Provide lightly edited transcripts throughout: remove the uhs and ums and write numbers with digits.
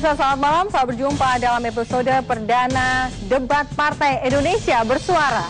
Pemirsa, selamat malam. Selamat berjumpa dalam episode perdana Debat Partai Indonesia Bersuara.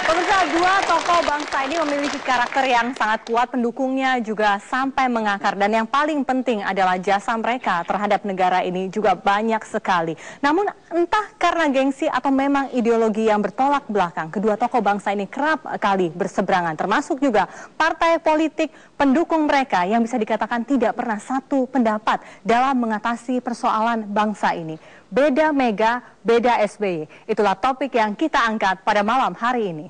Pemirsa, dua tokoh bangsa ini memiliki karakter yang sangat kuat, pendukungnya juga sampai mengakar. Dan yang paling penting adalah jasa mereka terhadap negara ini juga banyak sekali. Namun entah karena gengsi atau memang ideologi yang bertolak belakang, kedua tokoh bangsa ini kerap kali berseberangan. Termasuk juga partai politik pendukung mereka yang bisa dikatakan tidak pernah satu pendapat dalam mengatasi persoalan bangsa ini. Beda Mega, beda SBY. Itulah topik yang kita angkat pada malam hari ini.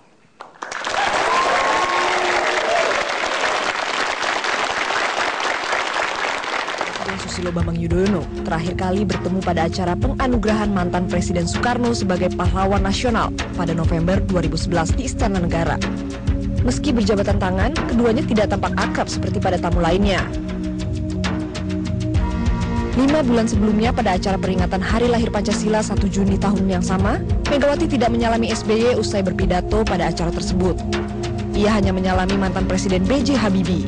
Susilo Bambang Yudhoyono terakhir kali bertemu pada acara penganugerahan mantan Presiden Soekarno sebagai pahlawan nasional pada November 2011 di Istana Negara. Meski berjabatan tangan, keduanya tidak tampak akrab seperti pada tamu lainnya. 5 bulan sebelumnya pada acara peringatan Hari Lahir Pancasila 1 Juni tahun yang sama, Megawati tidak menyalami SBY usai berpidato pada acara tersebut. Ia hanya menyalami mantan Presiden B.J. Habibie.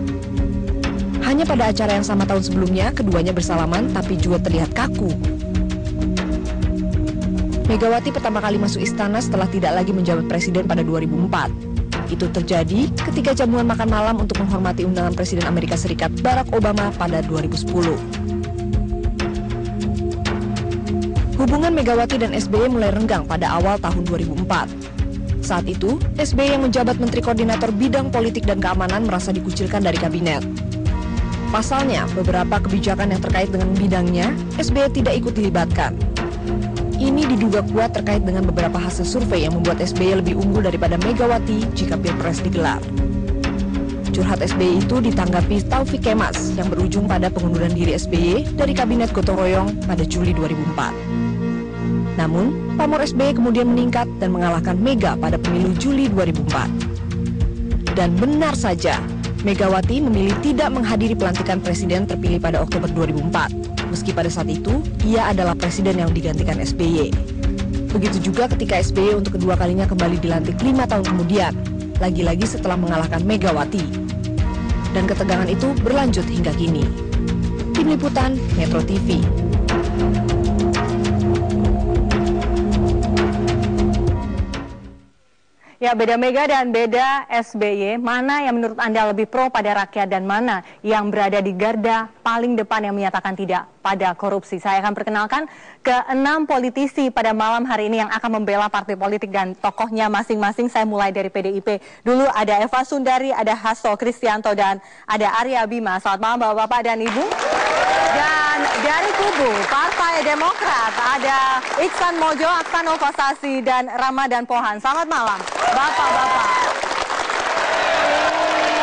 Hanya pada acara yang sama tahun sebelumnya, keduanya bersalaman tapi juga terlihat kaku. Megawati pertama kali masuk istana setelah tidak lagi menjabat presiden pada 2004. Itu terjadi ketika jamuan makan malam untuk menghormati undangan Presiden Amerika Serikat Barack Obama pada 2010. Hubungan Megawati dan SBY mulai renggang pada awal tahun 2004. Saat itu, SBY yang menjabat Menteri Koordinator Bidang Politik dan Keamanan merasa dikucilkan dari kabinet. Pasalnya, beberapa kebijakan yang terkait dengan bidangnya, SBY tidak ikut dilibatkan. Ini diduga kuat terkait dengan beberapa hasil survei yang membuat SBY lebih unggul daripada Megawati jika Pilpres digelar. Curhat SBY itu ditanggapi Taufik Kemas yang berujung pada pengunduran diri SBY dari Kabinet Gotong Royong pada Juli 2004. Namun, pamor SBY kemudian meningkat dan mengalahkan Mega pada pemilu Juli 2004. Dan benar saja, Megawati memilih tidak menghadiri pelantikan presiden terpilih pada Oktober 2004. Meski pada saat itu, ia adalah presiden yang digantikan SBY. Begitu juga ketika SBY untuk kedua kalinya kembali dilantik 5 tahun kemudian, lagi-lagi setelah mengalahkan Megawati. Dan ketegangan itu berlanjut hingga kini. Tim Liputan, Metro TV. Ya, beda Mega dan beda SBY, mana yang menurut Anda lebih pro pada rakyat dan mana yang berada di garda paling depan yang menyatakan tidak pada korupsi? Saya akan perkenalkan ke-6 politisi pada malam hari ini yang akan membela partai politik dan tokohnya masing-masing. Saya mulai dari PDIP. Dulu ada Eva Sundari, ada Hasto Kristianto, dan ada Arya Bima. Selamat malam Bapak-Bapak dan Ibu. Dan dari kubu Partai Demokrat ada Iksan Mojo, Aksanova Sasi, dan Ramadan Pohan. Selamat malam Bapak-Bapak.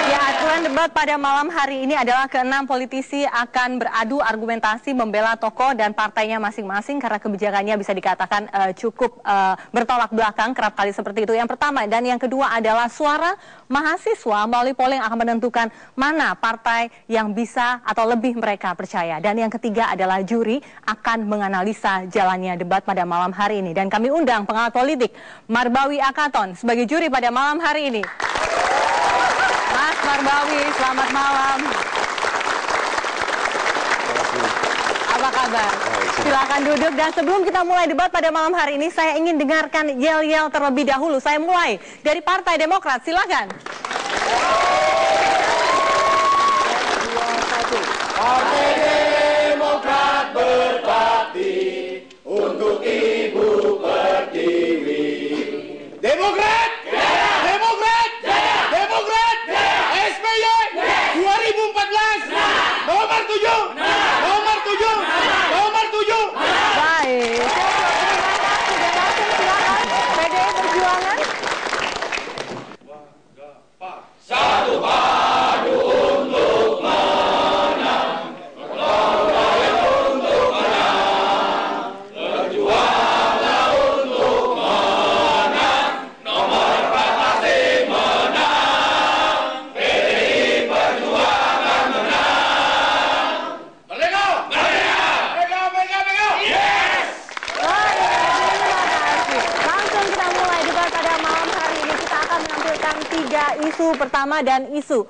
Ya, aturan debat pada malam hari ini adalah ke-6 politisi akan beradu argumentasi membela tokoh dan partainya masing-masing karena kebijakannya bisa dikatakan cukup bertolak belakang, kerap kali seperti itu. Yang pertama dan yang kedua adalah suara mahasiswa melalui polling akan menentukan mana partai yang bisa atau lebih mereka percaya. Dan yang ketiga adalah juri akan menganalisa jalannya debat pada malam hari ini. Dan kami undang pengawat politik Marbawi Akaton sebagai juri pada malam hari ini. Mas Marbawi, selamat malam. Apa kabar? Silakan duduk, dan sebelum kita mulai debat pada malam hari ini, saya ingin dengarkan yel-yel terlebih dahulu. Saya mulai dari Partai Demokrat, silakan. Partai Demokrat berbakti untuk Ibu Pertiwi. Demokrat! Demokrat! Demokrat! SBY 2014 nomor 7! Nomor 7! Nomor 7! Baik. Silakan. PDI Perjuangan. Satu padu untuk menang. Untuk menang. Berjuanglah untuk menang. Nomor 4 pasti menang. PDI Perjuangan menang. Merdeka! Merdeka! Merdeka! Merdeka! Yes! Baik, terima kasih. Langsung kita mulai debat pada malam hari ini. Kita akan menampilkan 3 isu pertama dan isu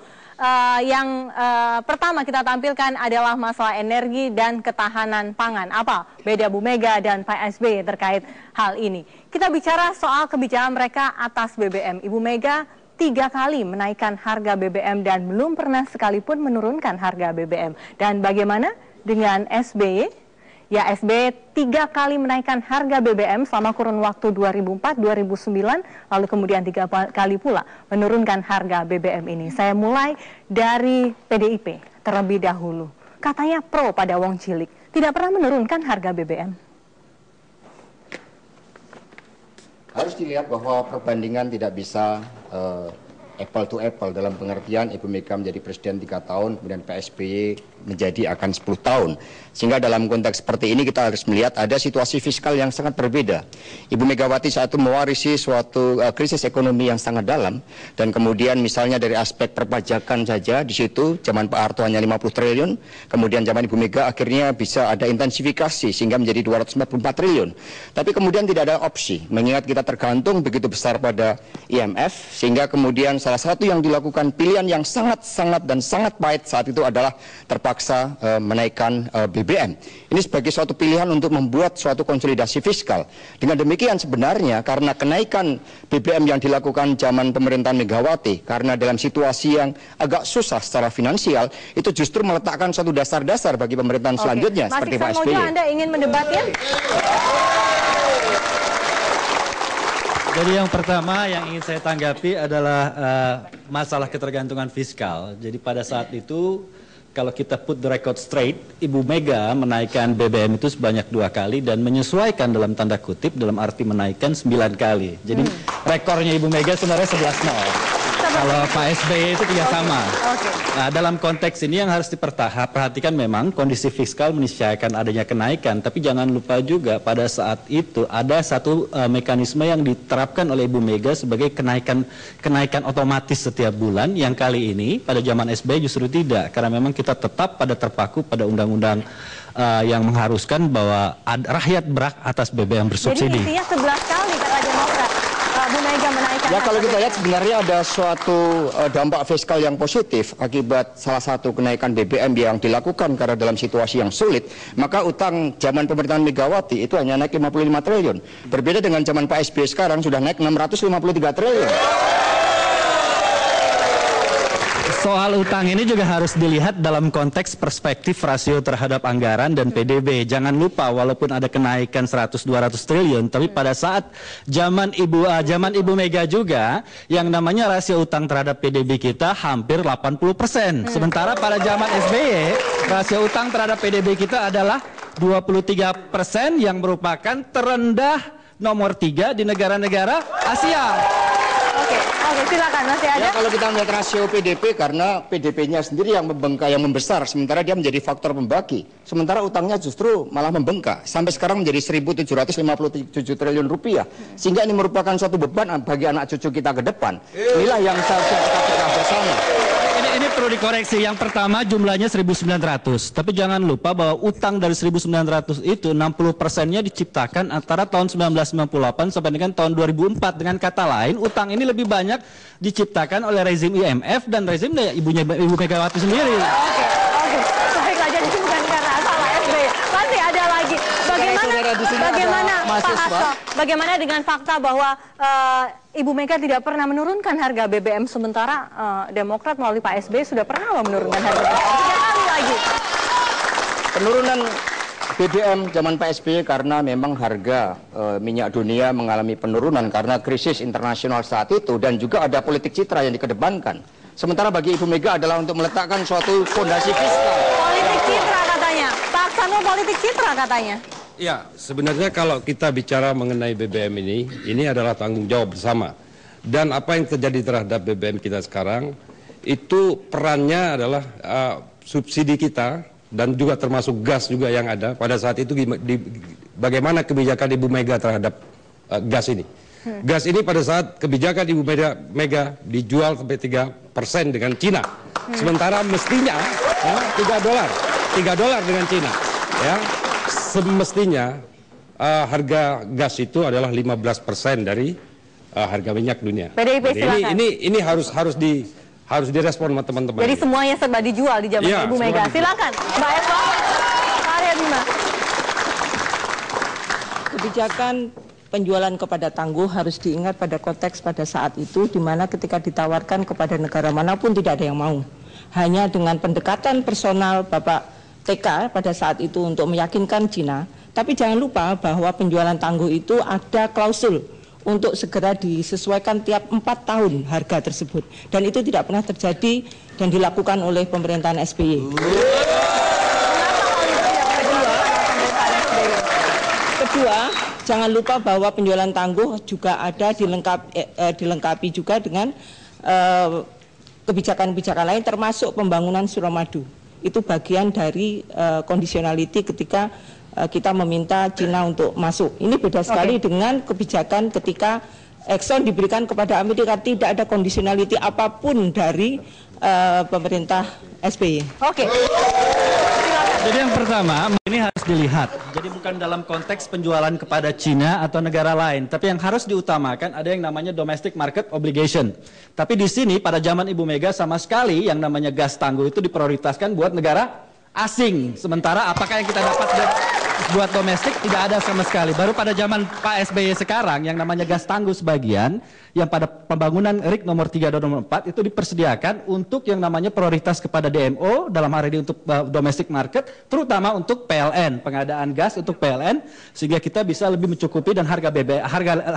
Pertama kita tampilkan adalah masalah energi dan ketahanan pangan. Apa beda Bu Mega dan Pak SBY terkait hal ini? Kita bicara soal kebijakan mereka atas BBM. Ibu Mega 3 kali menaikkan harga BBM dan belum pernah sekalipun menurunkan harga BBM. Dan bagaimana dengan SBY? Ya, SBY 3 kali menaikkan harga BBM selama kurun waktu 2004-2009, lalu kemudian 3 kali pula menurunkan harga BBM ini. Saya mulai dari PDIP terlebih dahulu. Katanya pro pada wong cilik, tidak pernah menurunkan harga BBM. Harus dilihat bahwa perbandingan tidak bisa apple to apple dalam pengertian Ibu Mega menjadi presiden 3 tahun, kemudian Pak SBY menjadi akan 10 tahun. Sehingga dalam konteks seperti ini kita harus melihat ada situasi fiskal yang sangat berbeda. Ibu Megawati saat itu mewarisi suatu krisis ekonomi yang sangat dalam, dan kemudian misalnya dari aspek perpajakan saja di situ zaman Pak Harto hanya 50 triliun, kemudian zaman Ibu Mega akhirnya bisa ada intensifikasi sehingga menjadi 244 triliun. Tapi kemudian tidak ada opsi, mengingat kita tergantung begitu besar pada IMF, sehingga kemudian salah satu yang dilakukan pilihan yang sangat dan sangat pahit saat itu adalah terpaksa menaikkan BBM. Ini sebagai suatu pilihan untuk membuat suatu konsolidasi fiskal. Dengan demikian sebenarnya karena kenaikan BBM yang dilakukan zaman pemerintahan Megawati, karena dalam situasi yang agak susah secara finansial, itu justru meletakkan suatu dasar-dasar bagi pemerintahan selanjutnya seperti Pak SBY. Anda ingin mendebatnya? Jadi yang pertama yang ingin saya tanggapi adalah masalah ketergantungan fiskal. Jadi pada saat itu kalau kita put the record straight, Ibu Mega menaikkan BBM itu sebanyak 2 kali dan menyesuaikan dalam tanda kutip dalam arti menaikkan 9 kali. Jadi rekornya Ibu Mega sebenarnya 11-0. Kalau Pak SBY itu tidak sama. Nah, dalam konteks ini yang harus diperhatikan memang kondisi fiskal menyesuaikan adanya kenaikan, tapi jangan lupa juga pada saat itu ada satu mekanisme yang diterapkan oleh Ibu Mega sebagai kenaikan otomatis setiap bulan, yang kali ini pada zaman SBY justru tidak, karena memang kita tetap terpaku pada undang-undang yang mengharuskan bahwa rakyat berhak atas BBM bersubsidi. Jadi intinya 11 kali kata Demokrat. Bu Mega menaikkan. Ya, kalau kita lihat sebenarnya ada suatu dampak fiskal yang positif akibat salah satu kenaikan BBM yang dilakukan karena dalam situasi yang sulit, maka utang zaman pemerintahan Megawati itu hanya naik 55 triliun. Berbeda dengan zaman Pak SBY sekarang sudah naik 653 triliun. Soal utang ini juga harus dilihat dalam konteks perspektif rasio terhadap anggaran dan PDB. Jangan lupa walaupun ada kenaikan 100-200 triliun, tapi pada saat zaman Ibu Mega juga yang namanya rasio utang terhadap PDB kita hampir 80%. Sementara pada zaman SBY rasio utang terhadap PDB kita adalah 23% yang merupakan terendah nomor 3 di negara-negara Asia. Oke, silakan masih ada. Ya, kalau kita melihat rasio PDB, karena PDB-nya sendiri yang membengkak, yang membesar, sementara dia menjadi faktor pembagi. Sementara utangnya justru malah membengkak, sampai sekarang menjadi 1.757 triliun rupiah. Sehingga ini merupakan suatu beban bagi anak cucu kita ke depan. Inilah yang seharusnya kita pegang bersama. Ini perlu dikoreksi. Yang pertama jumlahnya 1.900. Tapi jangan lupa bahwa utang dari 1.900 itu 60%-nya diciptakan antara tahun 1998 sampai dengan tahun 2004. Dengan kata lain, utang ini lebih banyak diciptakan oleh rezim IMF dan rezim Ibu Megawati sendiri. Oke. Baiklah, jadi itu bukan karena salah SBY. Masih ada lagi. Bagaimana Pak Hasto? Bagaimana dengan fakta bahwa Ibu Mega tidak pernah menurunkan harga BBM, sementara Demokrat melalui Pak SBY sudah pernah menurunkan harga BBM 3 kali lagi. Penurunan BBM zaman Pak SBY karena memang harga minyak dunia mengalami penurunan karena krisis internasional saat itu, dan juga ada politik citra yang dikedepankan. Sementara bagi Ibu Mega adalah untuk meletakkan suatu fondasi fiskal. Politik citra katanya. Pak Aksanul, politik citra katanya. Ya, sebenarnya kalau kita bicara mengenai BBM ini adalah tanggung jawab bersama. Dan apa yang terjadi terhadap BBM kita sekarang, itu perannya adalah subsidi kita, dan juga termasuk gas juga yang ada. Pada saat itu bagaimana kebijakan Ibu Mega terhadap gas ini. Gas ini pada saat kebijakan Ibu Mega dijual sampai 3% dengan Cina. Sementara mestinya $3 dengan Cina. Ya. Semestinya harga gas itu adalah 15% dari harga minyak dunia. PDIP, silakan. Ini harus harus direspon sama teman-teman. Jadi semuanya serba dijual di zaman Iya, Ibu Mega. semua Silakan, Mbak Eva, Pak Arya Bima. Kebijakan penjualan kepada tangguh harus diingat pada konteks pada saat itu, di mana ketika ditawarkan kepada negara manapun tidak ada yang mau. Hanya dengan pendekatan personal Bapak TK pada saat itu untuk meyakinkan Cina. Tapi jangan lupa bahwa penjualan tangguh itu ada klausul untuk segera disesuaikan tiap 4 tahun harga tersebut. Dan itu tidak pernah terjadi dan dilakukan oleh pemerintahan SBY. Kedua, jangan lupa bahwa penjualan tangguh juga ada dilengkapi juga dengan kebijakan-kebijakan lain termasuk pembangunan Suramadu. Itu bagian dari conditionality ketika kita meminta Cina untuk masuk. Ini beda sekali dengan kebijakan ketika Exxon diberikan kepada Amerika, tidak ada conditionality apapun dari pemerintah SBY. Oke. Jadi yang pertama, ini harus dilihat. Jadi bukan dalam konteks penjualan kepada Cina atau negara lain, tapi yang harus diutamakan ada yang namanya domestic market obligation. Tapi di sini pada zaman Ibu Mega sama sekali yang namanya gas tangguh itu diprioritaskan buat negara asing. Sementara apakah yang kita dapat buat domestik tidak ada sama sekali. Baru pada zaman Pak SBY sekarang yang namanya gas tangguh sebagian yang pada pembangunan RIK nomor 3 dan nomor 4 itu dipersediakan untuk yang namanya prioritas kepada DMO dalam hari ini untuk domestic market, terutama untuk PLN, pengadaan gas untuk PLN sehingga kita bisa lebih mencukupi dan harga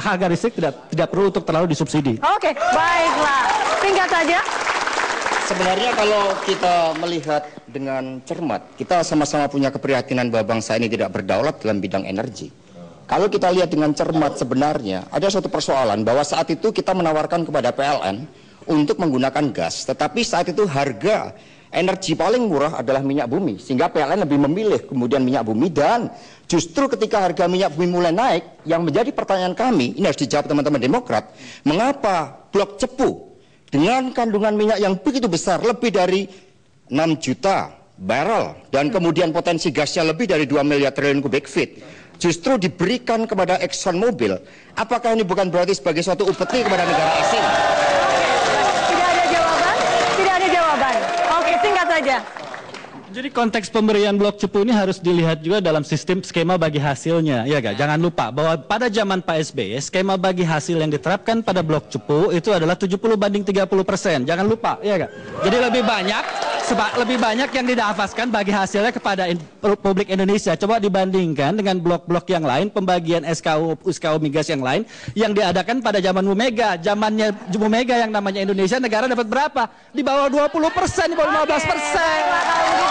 harga listrik tidak perlu untuk terlalu disubsidi. Oke, baiklah. Singkat saja. Sebenarnya kalau kita melihat dengan cermat, kita sama-sama punya keprihatinan bahwa bangsa ini tidak berdaulat dalam bidang energi. Kalau kita lihat dengan cermat sebenarnya, ada suatu persoalan bahwa saat itu kita menawarkan kepada PLN untuk menggunakan gas. Tetapi saat itu harga energi paling murah adalah minyak bumi. Sehingga PLN lebih memilih kemudian minyak bumi. Dan justru ketika harga minyak bumi mulai naik, yang menjadi pertanyaan kami, ini harus dijawab teman-teman Demokrat, mengapa Blok Cepu dengan kandungan minyak yang begitu besar, lebih dari 6 juta barrel, dan kemudian potensi gasnya lebih dari 2 miliar triliun kubik feet, justru diberikan kepada ExxonMobil. Apakah ini bukan berarti sebagai suatu upeti kepada negara asing? Tidak ada jawaban? Tidak ada jawaban. Oke, singkat saja. Jadi konteks pemberian Blok Cepu ini harus dilihat juga dalam sistem skema bagi hasilnya, ya gak? Jangan lupa bahwa pada zaman Pak SBY skema bagi hasil yang diterapkan pada Blok Cepu itu adalah 70/30%. Jangan lupa, ya gak? Jadi lebih banyak yang didafaskan bagi hasilnya kepada publik Indonesia. Coba dibandingkan dengan blok-blok yang lain, pembagian SKU migas yang lain yang diadakan pada zaman Bu Mega. Zamannya Bu Mega yang namanya Indonesia, negara dapat berapa? Di bawah 20%, di bawah 15%.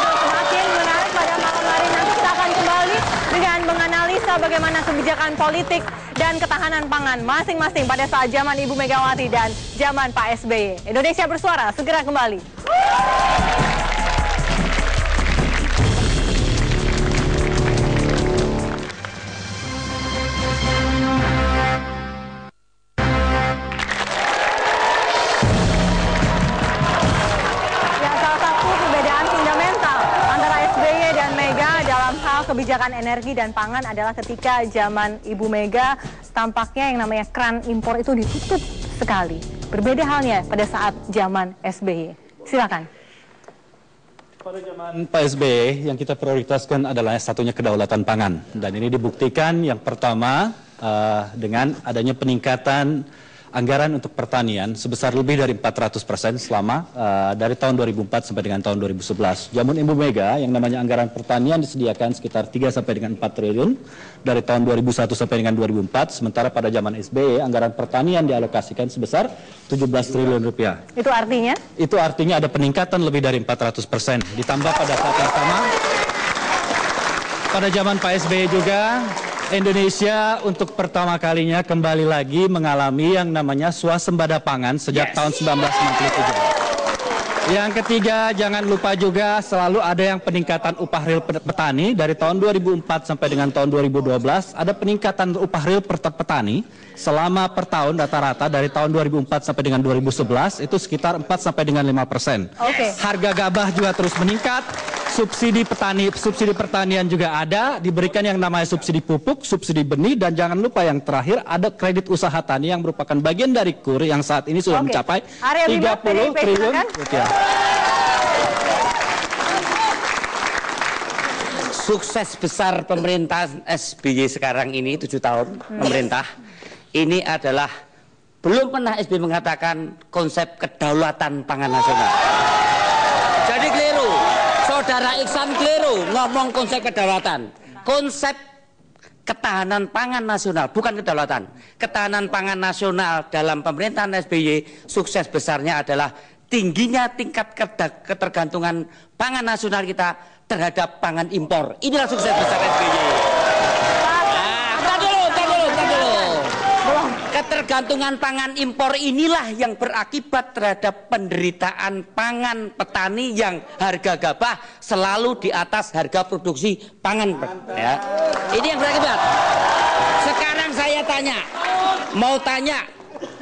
Semakin menarik pada malam hari nanti kita akan kembali dengan menganalisa bagaimana kebijakan politik dan ketahanan pangan masing-masing pada saat zaman Ibu Megawati dan zaman Pak SBY. Indonesia Bersuara segera kembali. Kebijakan energi dan pangan adalah ketika zaman Ibu Mega tampaknya yang namanya keran impor itu ditutup sekali. Berbeda halnya pada saat zaman SBY. Silakan. Pada zaman Pak SBY yang kita prioritaskan adalah satunya kedaulatan pangan. Dan ini dibuktikan yang pertama dengan adanya peningkatan anggaran untuk pertanian sebesar lebih dari 400% selama dari tahun 2004 sampai dengan tahun 2011. Zaman Ibu Mega yang namanya anggaran pertanian disediakan sekitar 3 sampai dengan 4 triliun dari tahun 2001 sampai dengan 2004, sementara pada zaman SBY anggaran pertanian dialokasikan sebesar 17 triliun rupiah. Itu artinya? Itu artinya ada peningkatan lebih dari 400%. Ditambah pada saat yang sama pada zaman Pak SBY juga Indonesia untuk pertama kalinya kembali lagi mengalami yang namanya swasembada pangan sejak tahun 1997. Yang ketiga, jangan lupa juga selalu ada yang peningkatan upah real petani dari tahun 2004 sampai dengan tahun 2012. Ada peningkatan upah real petani selama per tahun rata-rata dari tahun 2004 sampai dengan 2011 itu sekitar 4 sampai dengan 5%. Okay. Harga gabah juga terus meningkat. subsidi petani, subsidi pertanian juga ada, diberikan yang namanya subsidi pupuk, subsidi benih, dan jangan lupa yang terakhir ada kredit usaha tani yang merupakan bagian dari KUR yang saat ini sudah mencapai 30 triliun rupiah. Sukses besar pemerintahan SBY sekarang ini 7 tahun pemerintah ini adalah belum pernah SBY mengatakan konsep kedaulatan pangan nasional. Jadi keliru, Saudara Iksan keliru ngomong konsep kedaulatan. Konsep ketahanan pangan nasional, bukan kedaulatan. Ketahanan pangan nasional dalam pemerintahan SBY sukses besarnya adalah tingginya tingkat ketergantungan pangan nasional kita terhadap pangan impor. Inilah sukses besar SBY. Ketergantungan pangan impor inilah yang berakibat terhadap penderitaan pangan petani yang harga gabah selalu di atas harga produksi pangan. Ya. Ini yang berakibat. Sekarang saya mau tanya,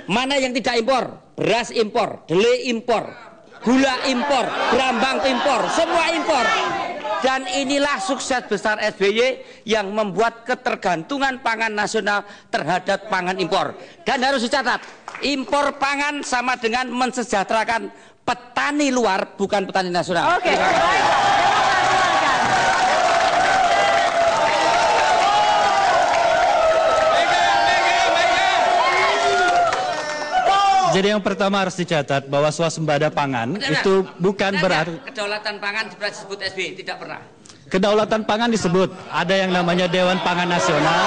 mana yang tidak impor? Beras impor, dele impor, gula impor, brambang impor, semua impor. Dan inilah sukses besar SBY yang membuat ketergantungan pangan nasional terhadap pangan impor. Dan harus dicatat, impor pangan sama dengan mensejahterakan petani luar, bukan petani nasional. Oke, baik. Jadi yang pertama harus dicatat bahwa swasembada pangan itu bukan berarti kedaulatan pangan pernah disebut SBY, tidak pernah. Kedaulatan pangan disebut, ada yang namanya Dewan Pangan Nasional.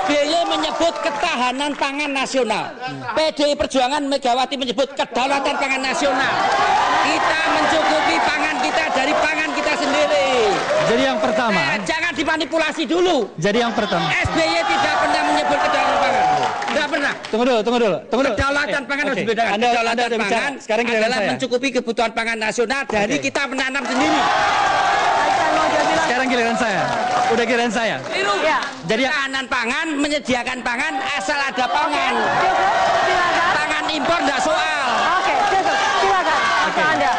SBY menyebut ketahanan pangan nasional. PDI Perjuangan Megawati menyebut kedaulatan pangan nasional. Kita mencukupi pangan kita dari pangan kita sendiri. Jadi yang pertama, jangan dimanipulasi dulu. Jadi yang pertama, SBY tidak pernah menyebut kedaulatan pangan. Tidak pernah. Tunggu dulu. Kedaulatan pangan harus dibedakan. Kedaulatan pangan sekarang adalah mencukupi kebutuhan pangan nasional dari kita menanam sendiri. Sekarang giliran saya. Udah giliran saya. Ya. Jadi ketahanan pangan, menyediakan pangan asal ada pangan. Pangan impor enggak soal. Oke, cukup. Silakan. Apa Anda?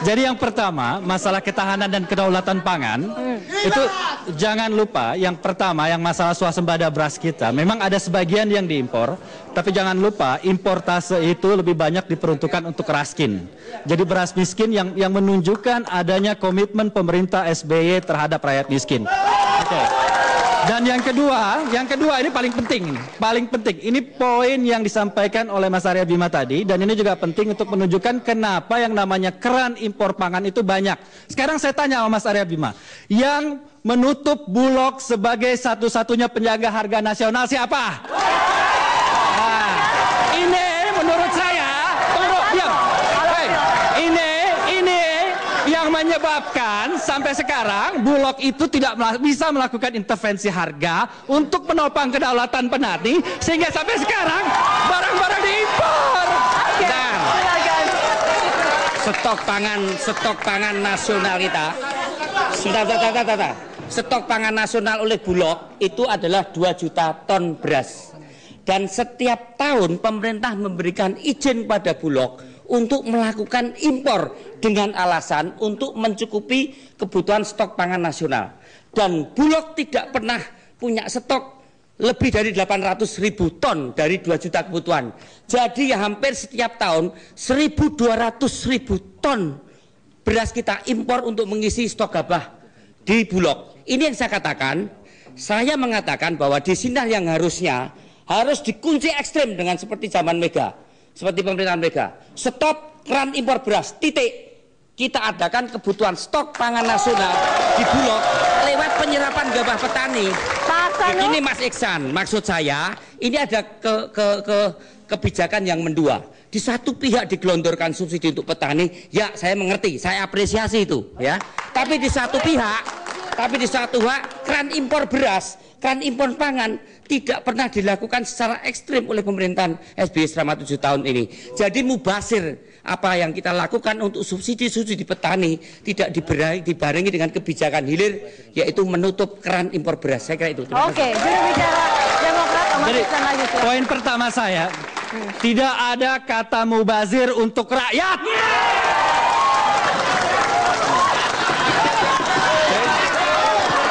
Jadi yang pertama, masalah ketahanan dan kedaulatan pangan, itu jangan lupa yang pertama, yang masalah swasembada beras kita, memang ada sebagian yang diimpor, tapi jangan lupa importase itu lebih banyak diperuntukkan untuk raskin. Jadi beras miskin yang menunjukkan adanya komitmen pemerintah SBY terhadap rakyat miskin. Oke. Dan yang kedua ini paling penting. Ini poin yang disampaikan oleh Mas Arya Bima tadi, dan ini juga penting untuk menunjukkan kenapa yang namanya keran impor pangan itu banyak. Sekarang saya tanya sama Mas Arya Bima, yang menutup Bulog sebagai satu-satunya penjaga harga nasional siapa? Nah, ini menurut saya, ini yang menyebabkan sampai sekarang Bulog itu tidak bisa melakukan intervensi harga untuk menopang kedaulatan petani, sehingga sampai sekarang barang-barang diimpor. Dan stok pangan nasional kita, stok pangan nasional oleh Bulog itu adalah 2 juta ton beras. Dan setiap tahun pemerintah memberikan izin pada Bulog untuk melakukan impor dengan alasan untuk mencukupi kebutuhan stok pangan nasional. Dan Bulog tidak pernah punya stok lebih dari 800.000 ton dari 2 juta kebutuhan. Jadi hampir setiap tahun 1.200.000 ton beras kita impor untuk mengisi stok gabah di Bulog. Ini yang saya katakan, saya mengatakan bahwa di sini yang harus dikunci ekstrim dengan seperti zaman Mega. Seperti pemerintahan Mega, stop keran impor beras, titik. Kita adakan kebutuhan stok pangan nasional di Bulog lewat penyerapan gabah petani. Begini Mas Iksan, maksud saya ini ada kebijakan yang mendua. Di satu pihak digelontorkan subsidi untuk petani, ya saya mengerti, saya apresiasi itu, ya. Tapi di satu pihak keran impor beras, keran impor pangan tidak pernah dilakukan secara ekstrim oleh pemerintahan SBY selama 7 tahun ini. Jadi mubazir apa yang kita lakukan untuk subsidi petani tidak dibarengi dengan kebijakan hilir, yaitu menutup keran impor beras. Saya kira itu. Oke, juru bicara Demokrat. Jadi poin pertama saya, Tidak ada kata mubazir untuk rakyat.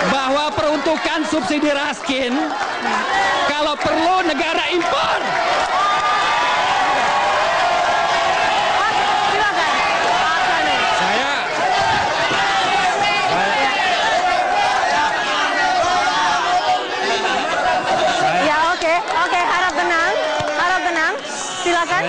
Bahwa peruntukan subsidi raskin, kalau perlu negara impor. Silakan.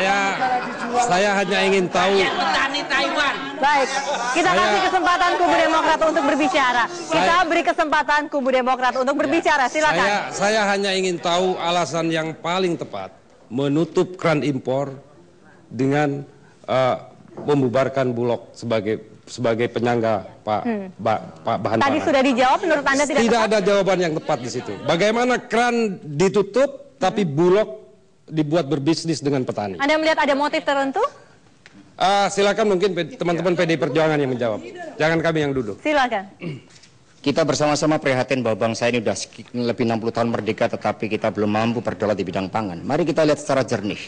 Saya hanya ingin tahu. Petani Taiwan. Baik, kita kasih kesempatan kubu Demokrat untuk berbicara. Kita beri kesempatan kubu Demokrat untuk berbicara. Silakan. Saya hanya ingin tahu alasan yang paling tepat menutup keran impor dengan membubarkan Bulog sebagai penyangga bahan Tadi pangan. sudah dijawab, menurut Anda tidak Tidak tepat? ada jawaban yang tepat di situ. Bagaimana keran ditutup tapi Bulog dibuat berbisnis dengan petani? Anda melihat ada motif tertentu? Silakan mungkin teman-teman PDI Perjuangan yang menjawab. Jangan kami yang duduk. Silakan. Kita bersama-sama prihatin bahwa bangsa ini sudah lebih 60 tahun merdeka tetapi kita belum mampu berdaulat di bidang pangan. Mari kita lihat secara jernih.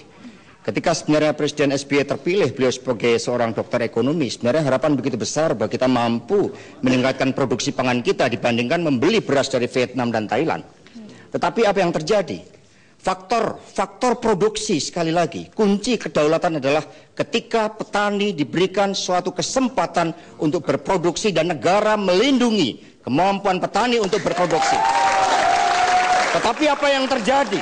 Ketika sebenarnya Presiden SBY terpilih, beliau sebagai seorang dokter ekonomi, sebenarnya harapan begitu besar bahwa kita mampu meningkatkan produksi pangan kita dibandingkan membeli beras dari Vietnam dan Thailand. Tetapi apa yang terjadi? Faktor produksi, sekali lagi, kunci kedaulatan adalah ketika petani diberikan suatu kesempatan untuk berproduksi dan negara melindungi kemampuan petani untuk berproduksi. Tetapi apa yang terjadi?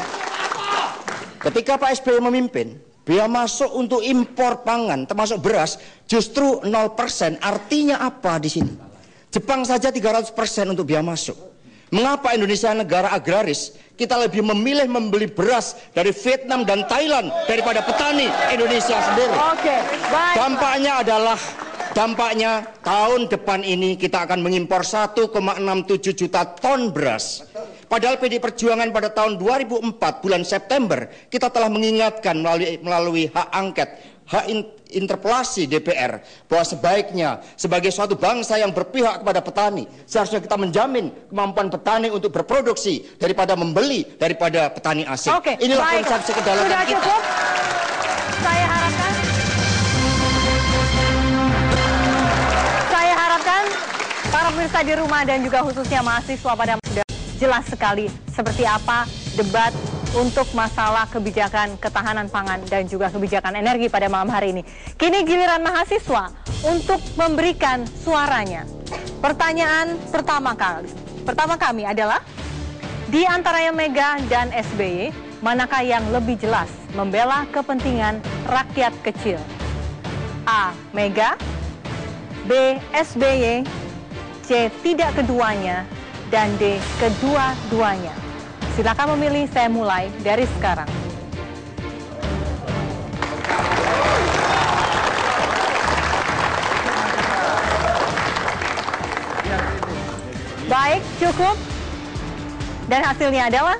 Ketika Pak SBY memimpin, biaya masuk untuk impor pangan, termasuk beras, justru 0%. Artinya apa di sini? Jepang saja 300% untuk biaya masuk. Mengapa Indonesia negara agraris, kita lebih memilih membeli beras dari Vietnam dan Thailand daripada petani Indonesia sendiri? Oke, baik. Dampaknya tahun depan ini kita akan mengimpor 1,67 juta ton beras. Padahal PDI Perjuangan pada tahun 2004 bulan September kita telah mengingatkan melalui hak angket, hak interpelasi DPR bahwa sebaiknya sebagai suatu bangsa yang berpihak kepada petani seharusnya kita menjamin kemampuan petani untuk berproduksi daripada membeli daripada petani asing. Oke, inilah baik. konsepsi kedaulatan Sudah kita. cukup. Saya harapkan para pemirsa di rumah dan juga khususnya mahasiswa pada sudah jelas sekali seperti apa debat untuk masalah kebijakan ketahanan pangan dan juga kebijakan energi pada malam hari ini. Kini giliran mahasiswa untuk memberikan suaranya. Pertanyaan pertama kami adalah, di antara Mega dan SBY, manakah yang lebih jelas membela kepentingan rakyat kecil? A. Mega, B. SBY, C. Tidak keduanya, dan D. Kedua-duanya. Silakan memilih, saya mulai dari sekarang. Baik, cukup. Dan hasilnya adalah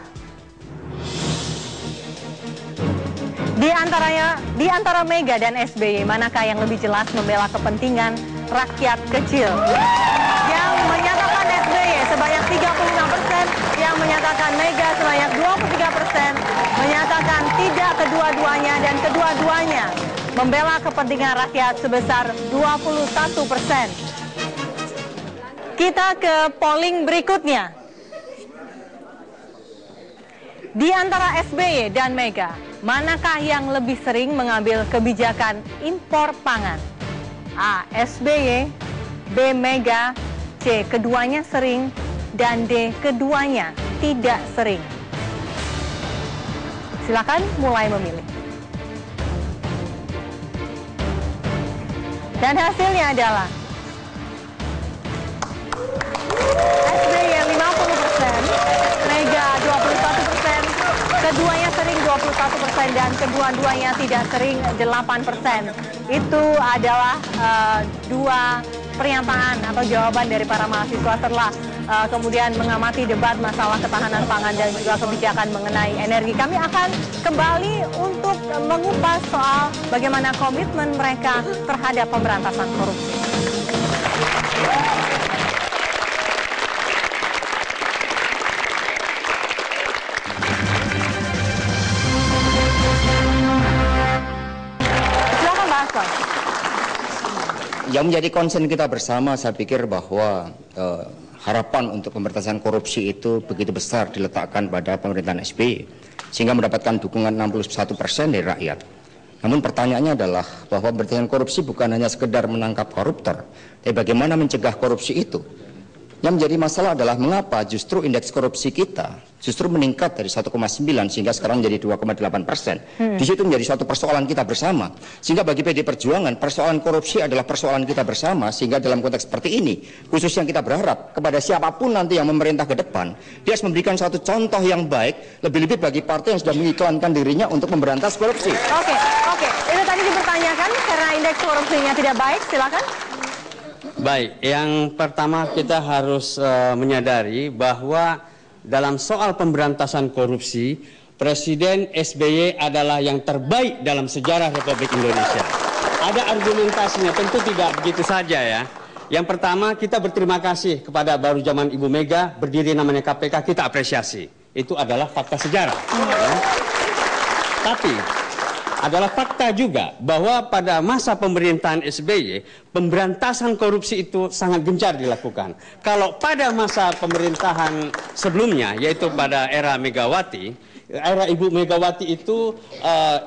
di antara Mega dan SBY, manakah yang lebih jelas membela kepentingan rakyat kecil? Yang menyatakan SBY sebanyak 36%, yang menyatakan Mega sebanyak 23%, menyatakan tidak kedua-duanya, dan kedua-duanya membela kepentingan rakyat sebesar 21%. Kita ke polling berikutnya. Di antara SBY dan Mega, manakah yang lebih sering mengambil kebijakan impor pangan? A. SBY, B. Mega, C. Keduanya sering, dan D. Keduanya tidak sering. Silakan mulai memilih. Dan hasilnya adalah SBY 50%, Mega 21%, keduanya sering 21%, dan kedua-duanya tidak sering 8%. Itu adalah dua pernyataan atau jawaban dari para mahasiswa setelah kemudian mengamati debat masalah ketahanan pangan dan juga kebijakan mengenai energi. Kami akan kembali untuk mengupas soal bagaimana komitmen mereka terhadap pemberantasan korupsi. apa? Yang menjadi concern kita bersama, saya pikir bahwa harapan untuk pemberantasan korupsi itu begitu besar diletakkan pada pemerintahan SBY, sehingga mendapatkan dukungan 61% dari rakyat. Namun pertanyaannya adalah bahwa pemberantasan korupsi bukan hanya sekedar menangkap koruptor, tapi bagaimana mencegah korupsi itu. Yang menjadi masalah adalah mengapa justru indeks korupsi kita justru meningkat dari 1,9 sehingga sekarang menjadi 2,8%. Di situ menjadi suatu persoalan kita bersama. Sehingga bagi PD Perjuangan persoalan korupsi adalah persoalan kita bersama, sehingga dalam konteks seperti ini khususnya kita berharap kepada siapapun nanti yang memerintah ke depan, dia harus memberikan suatu contoh yang baik, lebih-lebih bagi partai yang sudah mengiklankan dirinya untuk memberantas korupsi. Oke. Itu tadi dipertanyakan karena indeks korupsinya tidak baik, silakan. Baik, yang pertama kita harus menyadari bahwa dalam soal pemberantasan korupsi, Presiden SBY adalah yang terbaik dalam sejarah Republik Indonesia. Ada argumentasinya, tentu tidak begitu saja ya. Yang pertama, kita berterima kasih kepada baru zaman Ibu Mega, berdiri namanya KPK, kita apresiasi. Itu adalah fakta sejarah. Ya. Tapi adalah fakta juga bahwa pada masa pemerintahan SBY, pemberantasan korupsi itu sangat gencar dilakukan. Kalau pada masa pemerintahan sebelumnya, yaitu pada era Megawati, era Ibu Megawati itu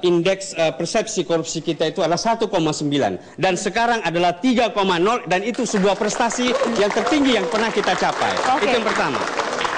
indeks persepsi korupsi kita itu adalah 1,9 dan sekarang adalah 3,0 dan itu sebuah prestasi yang tertinggi yang pernah kita capai. Itu yang pertama.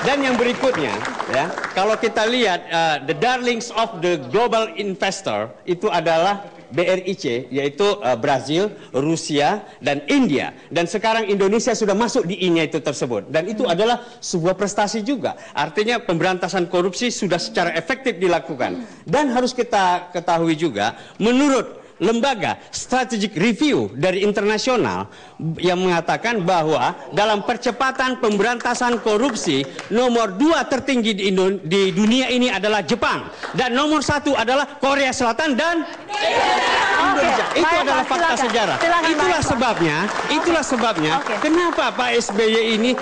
Dan yang berikutnya, ya, kalau kita lihat the darlings of the global investor itu adalah BRIC, yaitu Brazil, Rusia, dan India. Dan sekarang Indonesia sudah masuk di I-nya itu tersebut. Dan itu adalah sebuah prestasi juga. Artinya pemberantasan korupsi sudah secara efektif dilakukan. Dan harus kita ketahui juga, menurut lembaga strategic review dari internasional yang mengatakan bahwa dalam percepatan pemberantasan korupsi nomor 2 tertinggi di dunia ini adalah Jepang dan nomor 1 adalah Korea Selatan dan Indonesia. Itu adalah fakta sejarah. Itulah sebabnya kenapa Pak SBY ini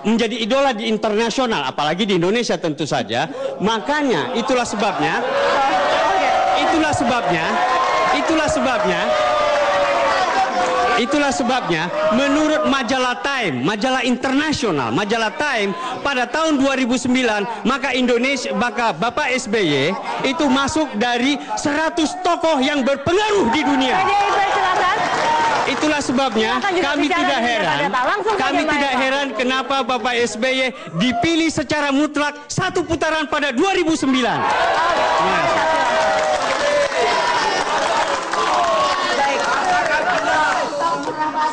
menjadi idola di internasional, apalagi di Indonesia tentu saja. Makanya itulah sebabnya menurut majalah Time, majalah internasional, majalah Time pada tahun 2009 maka Bapak SBY itu masuk dari 100 tokoh yang berpengaruh di dunia. Itulah sebabnya kami tidak heran kenapa Bapak SBY dipilih secara mutlak satu putaran pada 2009.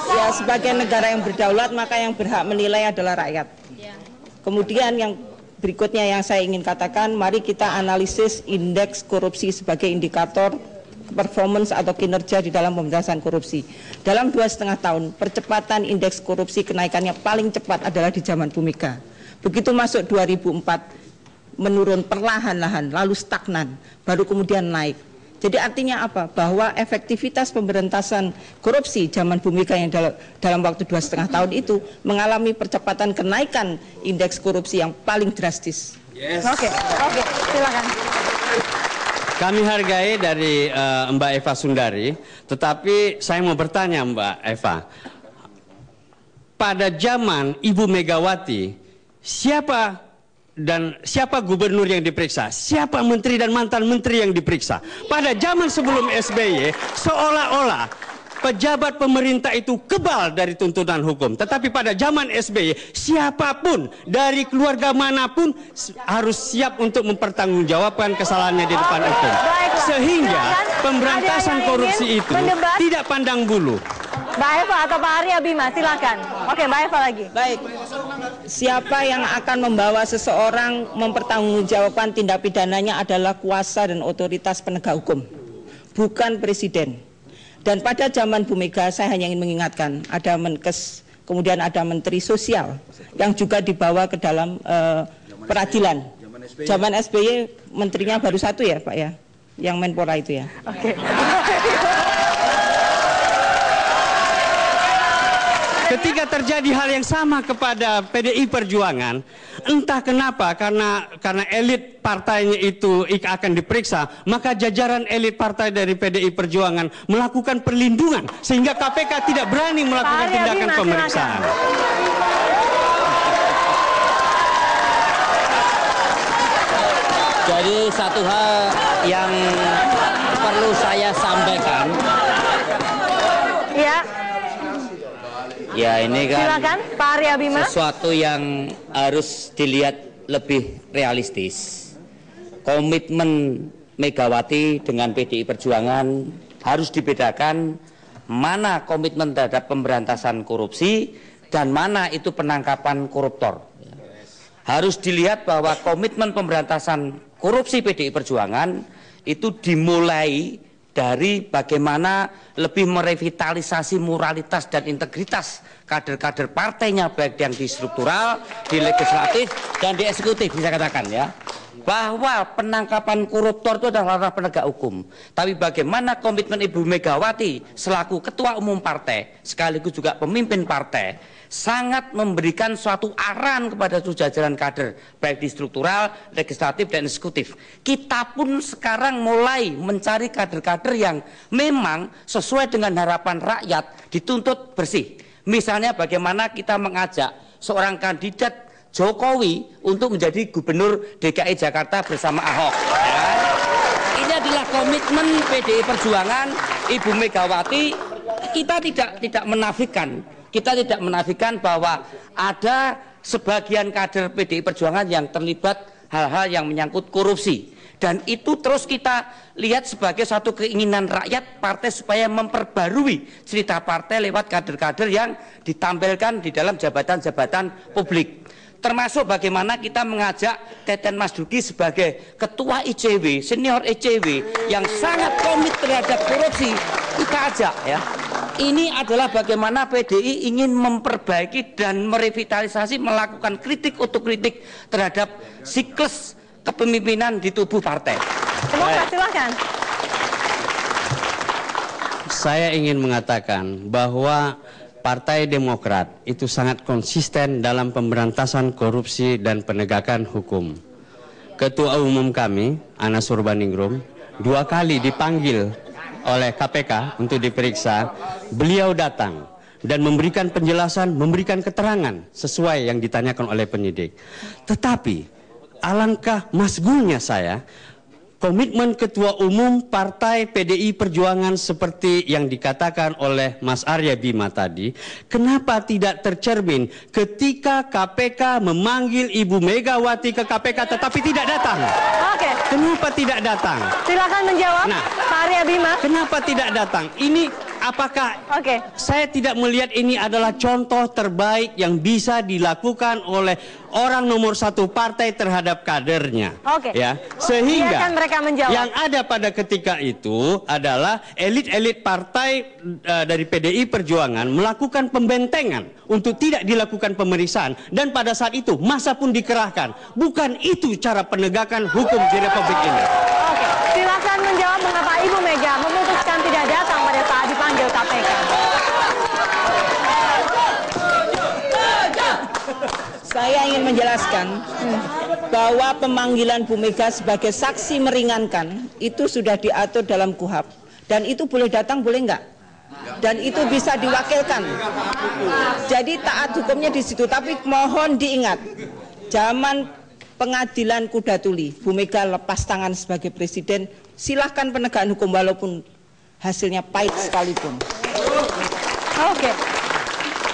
Ya, sebagai negara yang berdaulat, maka yang berhak menilai adalah rakyat. Kemudian yang berikutnya yang saya ingin katakan, mari kita analisis indeks korupsi sebagai indikator performance atau kinerja di dalam pemberantasan korupsi. Dalam 2,5 tahun, percepatan indeks korupsi kenaikannya paling cepat adalah di zaman Bu Mega. Begitu masuk 2004, menurun perlahan-lahan, lalu stagnan, baru kemudian naik. Jadi artinya apa? Bahwa efektivitas pemberantasan korupsi zaman Bu Mega yang dalam waktu 2,5 tahun itu mengalami percepatan kenaikan indeks korupsi yang paling drastis. Oke, silakan. Kami hargai dari Mbak Eva Sundari, tetapi saya mau bertanya Mbak Eva, pada zaman Ibu Megawati, siapa gubernur yang diperiksa? Siapa menteri dan mantan menteri yang diperiksa? Pada zaman sebelum SBY, seolah-olah pejabat pemerintah itu kebal dari tuntutan hukum. Tetapi pada zaman SBY, siapapun dari keluarga manapun harus siap untuk mempertanggungjawabkan kesalahannya di depan hukum. Sehingga pemberantasan korupsi itu tidak pandang bulu. Mbak Eva atau Pak Arya Bima, silakan. Oke, Mbak Eva lagi. Baik. Siapa yang akan membawa seseorang mempertanggungjawabkan tindak pidananya adalah kuasa dan otoritas penegak hukum, bukan presiden. Dan pada zaman Bu Mega, saya hanya ingin mengingatkan, ada Menkes, kemudian ada Menteri Sosial yang juga dibawa ke dalam peradilan. Zaman SBY menterinya baru satu ya Pak ya, yang Menpora itu ya. Oke. ketika terjadi hal yang sama kepada PDI Perjuangan, entah kenapa karena elit partainya itu akan diperiksa, maka jajaran elit partai dari PDI Perjuangan melakukan perlindungan sehingga KPK tidak berani melakukan tindakan pemeriksaan. Jadi satu hal yang perlu saya sampaikan. Ya. Ya, ini kan Silakan Pak Arya Bima. Sesuatu yang harus dilihat lebih realistis. Komitmen Megawati dengan PDI Perjuangan harus dibedakan, mana komitmen terhadap pemberantasan korupsi dan mana itu penangkapan koruptor. Harus dilihat bahwa komitmen pemberantasan korupsi PDI Perjuangan itu dimulai dari bagaimana lebih merevitalisasi moralitas dan integritas kader-kader partainya, baik yang di struktural, di legislatif, dan di eksekutif, bisa katakan ya. Bahwa penangkapan koruptor itu adalah ranah penegak hukum. Tapi bagaimana komitmen Ibu Megawati selaku Ketua Umum Partai, sekaligus juga pemimpin partai, sangat memberikan suatu arahan kepada seluruh jajaran kader, baik di struktural, legislatif, dan eksekutif. Kita pun sekarang mulai mencari kader-kader yang memang sesuai dengan harapan rakyat, dituntut bersih. Misalnya bagaimana kita mengajak seorang kandidat Jokowi untuk menjadi gubernur DKI Jakarta bersama Ahok. Ya. Ini adalah komitmen PDI Perjuangan, Ibu Megawati. Kita tidak menafikan. Kita tidak menafikan bahwa ada sebagian kader PDI Perjuangan yang terlibat hal-hal yang menyangkut korupsi. Dan itu terus kita lihat sebagai suatu keinginan rakyat partai supaya memperbarui cerita partai lewat kader-kader yang ditampilkan di dalam jabatan-jabatan publik. Termasuk bagaimana kita mengajak Teten Mas Duki sebagai ketua ICW, senior ICW yang sangat komit terhadap korupsi, kita ajak ya. Ini adalah bagaimana PDI ingin memperbaiki dan merevitalisasi, melakukan kritik otokritik terhadap siklus kepemimpinan di tubuh partai. Silakan. Saya ingin mengatakan bahwa Partai Demokrat itu sangat konsisten dalam pemberantasan korupsi dan penegakan hukum. Ketua Umum kami, Anas Urbaningrum, 2 kali dipanggil oleh KPK untuk diperiksa. Beliau datang dan memberikan penjelasan, memberikan keterangan sesuai yang ditanyakan oleh penyidik. Tetapi alangkah masgulnya saya, komitmen Ketua Umum Partai PDI Perjuangan seperti yang dikatakan oleh Mas Arya Bima tadi, kenapa tidak tercermin ketika KPK memanggil Ibu Megawati ke KPK tetapi tidak datang? Oke. Kenapa tidak datang? Silakan menjawab, Nah, Pak Arya Bima. Kenapa tidak datang? Ini apakah saya tidak melihat ini adalah contoh terbaik yang bisa dilakukan oleh orang nomor 1 partai terhadap kadernya? Ya, sehingga mereka menjawab. Yang ada pada ketika itu adalah elit-elit partai dari PDI Perjuangan melakukan pembentengan untuk tidak dilakukan pemeriksaan, dan pada saat itu massa pun dikerahkan. Bukan itu cara penegakan hukum di Republik ini. Oke, silakan menjawab mengapa Ibu Mega memutuskan tidak datang pada saat dipanggil KPK. Saya ingin menjelaskan bahwa pemanggilan Bu Mega sebagai saksi meringankan itu sudah diatur dalam KUHAP, dan itu boleh datang boleh enggak, dan itu bisa diwakilkan. Jadi taat hukumnya di situ. Tapi mohon diingat, zaman pengadilan Kuda Tuli, Bu Mega lepas tangan sebagai presiden, silahkan penegakan hukum walaupun hasilnya pahit sekalipun. Oke.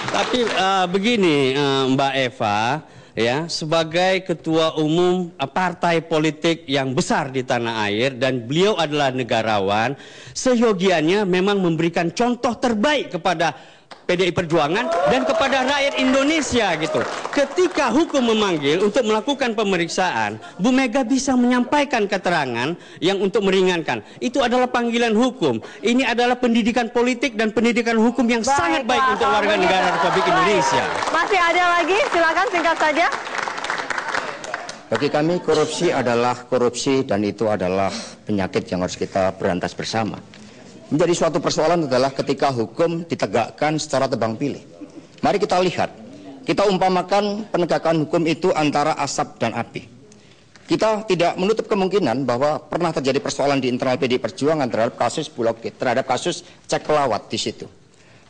Tapi begini Mbak Eva, ya, sebagai ketua umum partai politik yang besar di tanah air dan beliau adalah negarawan, seyogianya memang memberikan contoh terbaik kepada PDI Perjuangan dan kepada rakyat Indonesia gitu. Ketika hukum memanggil untuk melakukan pemeriksaan, Bu Mega bisa menyampaikan keterangan yang untuk meringankan. Itu adalah panggilan hukum. Ini adalah pendidikan politik dan pendidikan hukum yang sangat baik untuk warga negara Republik Indonesia. Masih ada lagi? Silakan singkat saja. Bagi kami korupsi adalah korupsi, dan itu adalah penyakit yang harus kita berantas bersama. Menjadi suatu persoalan adalah ketika hukum ditegakkan secara tebang pilih. Mari kita lihat, kita umpamakan penegakan hukum itu antara asap dan api. Kita tidak menutup kemungkinan bahwa pernah terjadi persoalan di internal PDI Perjuangan terhadap kasus Bulog, terhadap kasus cek pelawat di situ.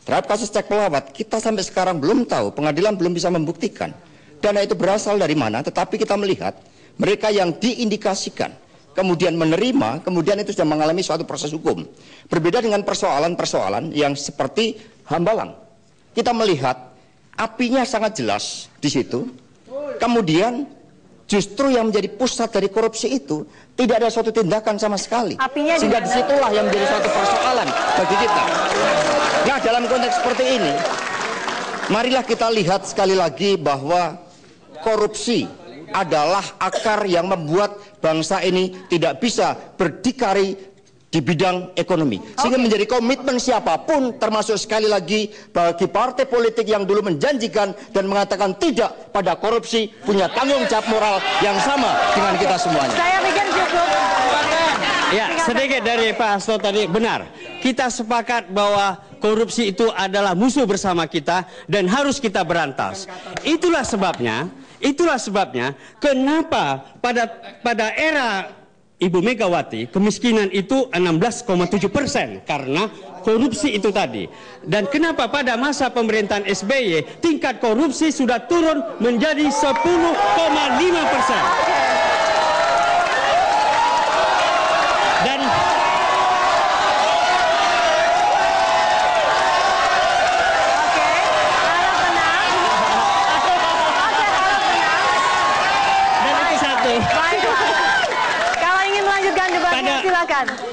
Terhadap kasus cek pelawat, kita sampai sekarang belum tahu, pengadilan belum bisa membuktikan dana itu berasal dari mana, tetapi kita melihat mereka yang diindikasikan, kemudian menerima, kemudian itu sudah mengalami suatu proses hukum. Berbeda dengan persoalan-persoalan yang seperti Hambalang. Kita melihat apinya sangat jelas di situ, kemudian justru yang menjadi pusat dari korupsi itu tidak ada suatu tindakan sama sekali. Sehingga disitulah yang menjadi suatu persoalan bagi kita. Nah, dalam konteks seperti ini, marilah kita lihat sekali lagi bahwa korupsi adalah akar yang membuat bangsa ini tidak bisa berdikari di bidang ekonomi. Sehingga menjadi komitmen siapapun, termasuk sekali lagi bagi partai politik yang dulu menjanjikan dan mengatakan tidak pada korupsi, punya tanggung jawab moral yang sama dengan kita semuanya. Saya pikir cukup. Ya, sedikit dari Pak Hasto tadi benar. Kita sepakat bahwa korupsi itu adalah musuh bersama kita dan harus kita berantas. Itulah sebabnya kenapa pada era Ibu Megawati, kemiskinan itu 16,7% karena korupsi itu tadi. Dan kenapa pada masa pemerintahan SBY tingkat korupsi sudah turun menjadi 10,5%.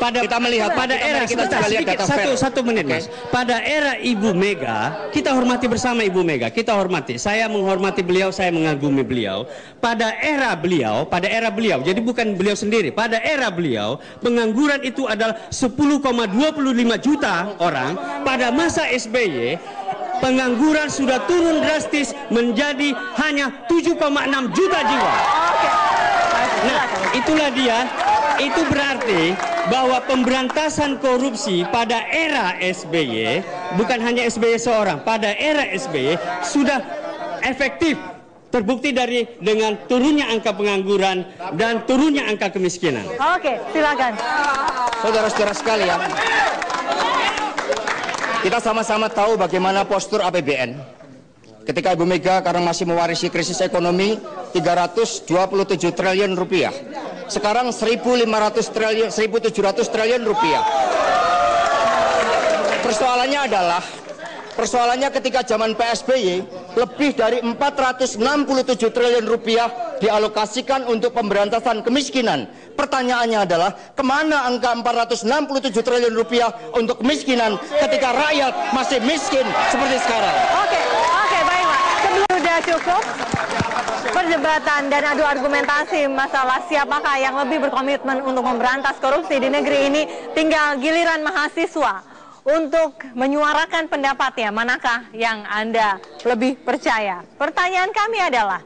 Dan kita melihat pada era satu menit Mas. Pada era Ibu Mega, kita hormati bersama Ibu Mega. Kita hormati. Saya menghormati beliau, saya mengagumi beliau. Pada era beliau, jadi bukan beliau sendiri. Pada era beliau, pengangguran itu adalah 10,25 juta orang. Pada masa SBY, pengangguran sudah turun drastis menjadi hanya 7,6 juta jiwa. Nah, itulah dia. Itu berarti bahwa pemberantasan korupsi pada era SBY, bukan hanya SBY seorang, pada era SBY sudah efektif, terbukti dengan turunnya angka pengangguran dan turunnya angka kemiskinan. Oke, silakan. Saudara-saudara sekalian, kita sama-sama tahu bagaimana postur APBN. Ketika Ibu Mega karena masih mewarisi krisis ekonomi 327 triliun rupiah. Sekarang 1.700 triliun rupiah. Persoalannya ketika zaman PSBY lebih dari 467 triliun rupiah dialokasikan untuk pemberantasan kemiskinan. Pertanyaannya adalah kemana angka 467 triliun rupiah untuk kemiskinan ketika rakyat masih miskin seperti sekarang? Oke, baiklah. Sebelum sudah cukup perdebatan dan adu argumentasi masalah siapakah yang lebih berkomitmen untuk memberantas korupsi di negeri ini, tinggal giliran mahasiswa untuk menyuarakan pendapatnya, manakah yang Anda lebih percaya? Pertanyaan kami adalah,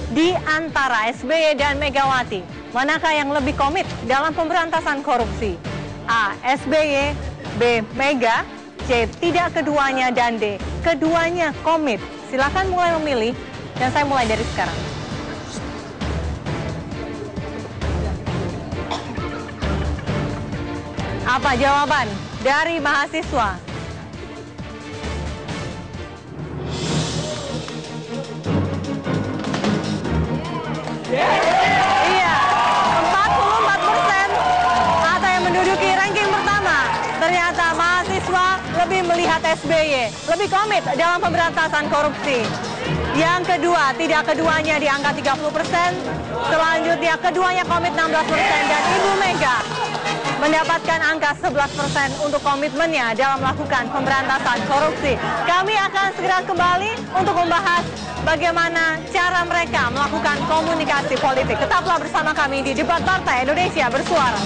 di antara SBY dan Megawati, manakah yang lebih komit dalam pemberantasan korupsi? A. SBY, B. Mega, C. Tidak keduanya, dan D. Keduanya komit. Silakan mulai memilih, dan saya mulai dari sekarang. Apa jawaban dari mahasiswa? Iya, 44% atau yang menduduki ranking pertama. Ternyata mahasiswa lebih melihat SBY, lebih komit dalam pemberantasan korupsi. Yang kedua, tidak keduanya di angka 30%. Selanjutnya keduanya komit 16% dan Ibu Mega mendapatkan angka 11% untuk komitmennya dalam melakukan pemberantasan korupsi. Kami akan segera kembali untuk membahas bagaimana cara mereka melakukan komunikasi politik. Tetaplah bersama kami di Debat Partai Indonesia Bersuara.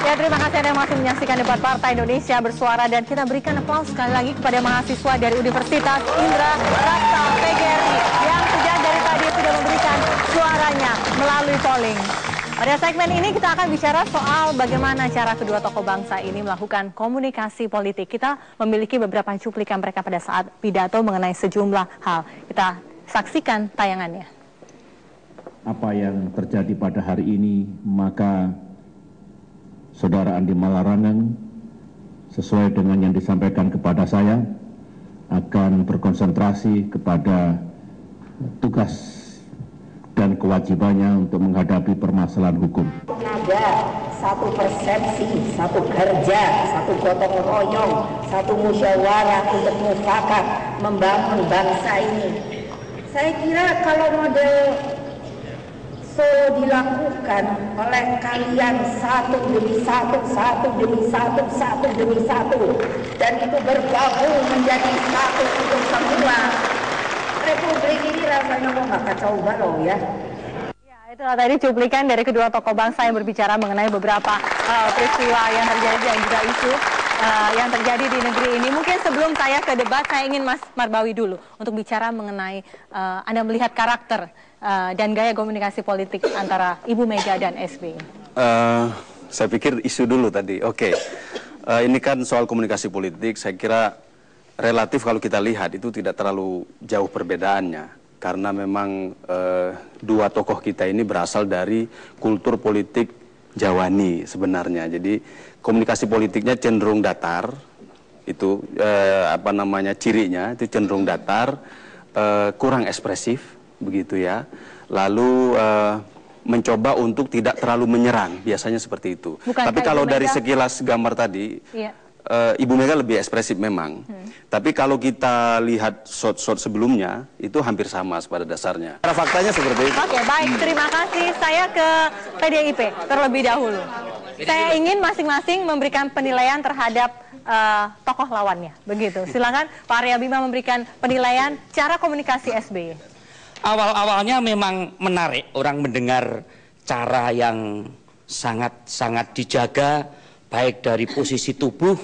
Ya, terima kasih Anda masih menyaksikan Debat Partai Indonesia Bersuara, dan kita berikan aplaus sekali lagi kepada mahasiswa dari Universitas Indra Raksa PGRI yang sejak dari tadi sudah memberikan suaranya polling. Pada segmen ini kita akan bicara soal bagaimana cara kedua tokoh bangsa ini melakukan komunikasi politik. Kita memiliki beberapa cuplikan mereka pada saat pidato mengenai sejumlah hal. Kita saksikan tayangannya. Apa yang terjadi pada hari ini, maka Saudara Andi Malarangen sesuai dengan yang disampaikan kepada saya akan berkonsentrasi kepada tugas dan kewajibannya untuk menghadapi permasalahan hukum. Ada satu persepsi, satu kerja, satu gotong royong, satu musyawarah untuk mufakat membangun bangsa ini. Saya kira kalau model Solo dilakukan oleh kalian satu demi satu, satu demi satu, satu demi satu, dan itu bergabung menjadi satu untuk semua, Republik ini rasanya kok nggak kacau balau ya. Ya, itulah tadi cuplikan dari kedua tokoh bangsa yang berbicara mengenai beberapa peristiwa yang terjadi dan juga isu yang terjadi di negeri ini. Mungkin sebelum saya ke debat, saya ingin Mas Marbawi dulu untuk bicara mengenai Anda melihat karakter dan gaya komunikasi politik antara Ibu Mega dan SBY. Saya pikir isu dulu tadi. Oke. Ini kan soal komunikasi politik, saya kira relatif kalau kita lihat itu tidak terlalu jauh perbedaannya. Karena memang dua tokoh kita ini berasal dari kultur politik Jawani sebenarnya. Jadi komunikasi politiknya cenderung datar. Itu cirinya itu cenderung datar, kurang ekspresif. Begitu ya, lalu mencoba untuk tidak terlalu menyerang, biasanya seperti itu. Tapi kalau dari sekilas gambar tadi, iya. Ibu Mega lebih ekspresif memang. Tapi kalau kita lihat shot-shot sebelumnya, itu hampir sama pada dasarnya. Karena faktanya seperti itu. Oke, baik, terima kasih. Saya ke PDIP terlebih dahulu. Saya ingin masing-masing memberikan penilaian terhadap tokoh lawannya. Begitu, silakan Pak Arya Bima memberikan penilaian cara komunikasi SBY. Awal-awalnya memang menarik orang mendengar cara yang sangat-sangat dijaga, baik dari posisi tubuh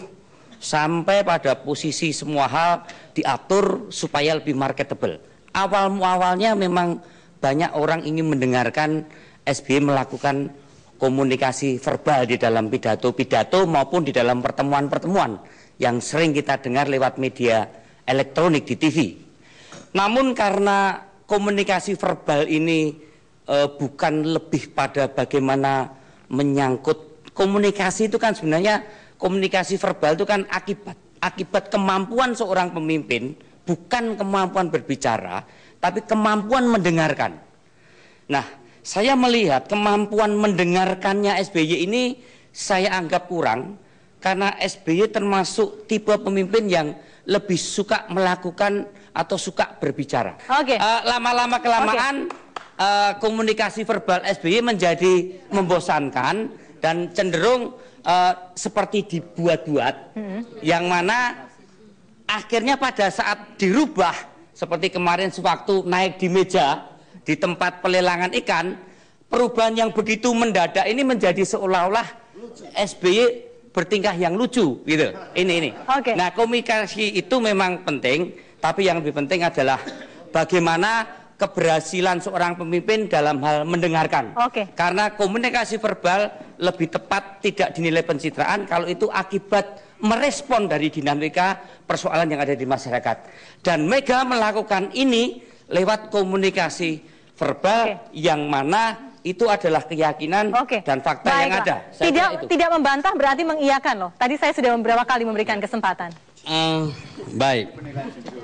sampai pada posisi semua hal diatur supaya lebih marketable. Awalnya memang banyak orang ingin mendengarkan SBY melakukan komunikasi verbal di dalam pidato-pidato maupun di dalam pertemuan-pertemuan yang sering kita dengar lewat media elektronik di TV. Namun karena komunikasi verbal ini bukan lebih pada bagaimana menyangkut komunikasi itu kan sebenarnya komunikasi verbal itu kan akibat kemampuan seorang pemimpin, bukan kemampuan berbicara tapi kemampuan mendengarkan. Nah, saya melihat kemampuan mendengarkannya SBY ini saya anggap kurang karena SBY termasuk tipe pemimpin yang lebih suka melakukan atau suka berbicara. Oke. Lama-lama kelamaan komunikasi verbal SBY menjadi membosankan dan cenderung seperti dibuat-buat, yang mana akhirnya pada saat dirubah seperti kemarin sewaktu naik di meja di tempat pelelangan ikan, perubahan yang begitu mendadak ini menjadi seolah-olah SBY bertingkah yang lucu gitu. Ini. Okay. Nah, komunikasi itu memang penting, tapi yang lebih penting adalah bagaimana keberhasilan seorang pemimpin dalam hal mendengarkan. Okay. Karena komunikasi verbal lebih tepat tidak dinilai pencitraan kalau itu akibat merespon dari dinamika persoalan yang ada di masyarakat. Dan Mega melakukan ini lewat komunikasi verbal yang mana itu adalah keyakinan dan fakta yang ada. Tidak membantah berarti mengiyakan loh. Tadi saya sudah beberapa kali memberikan kesempatan. Baik,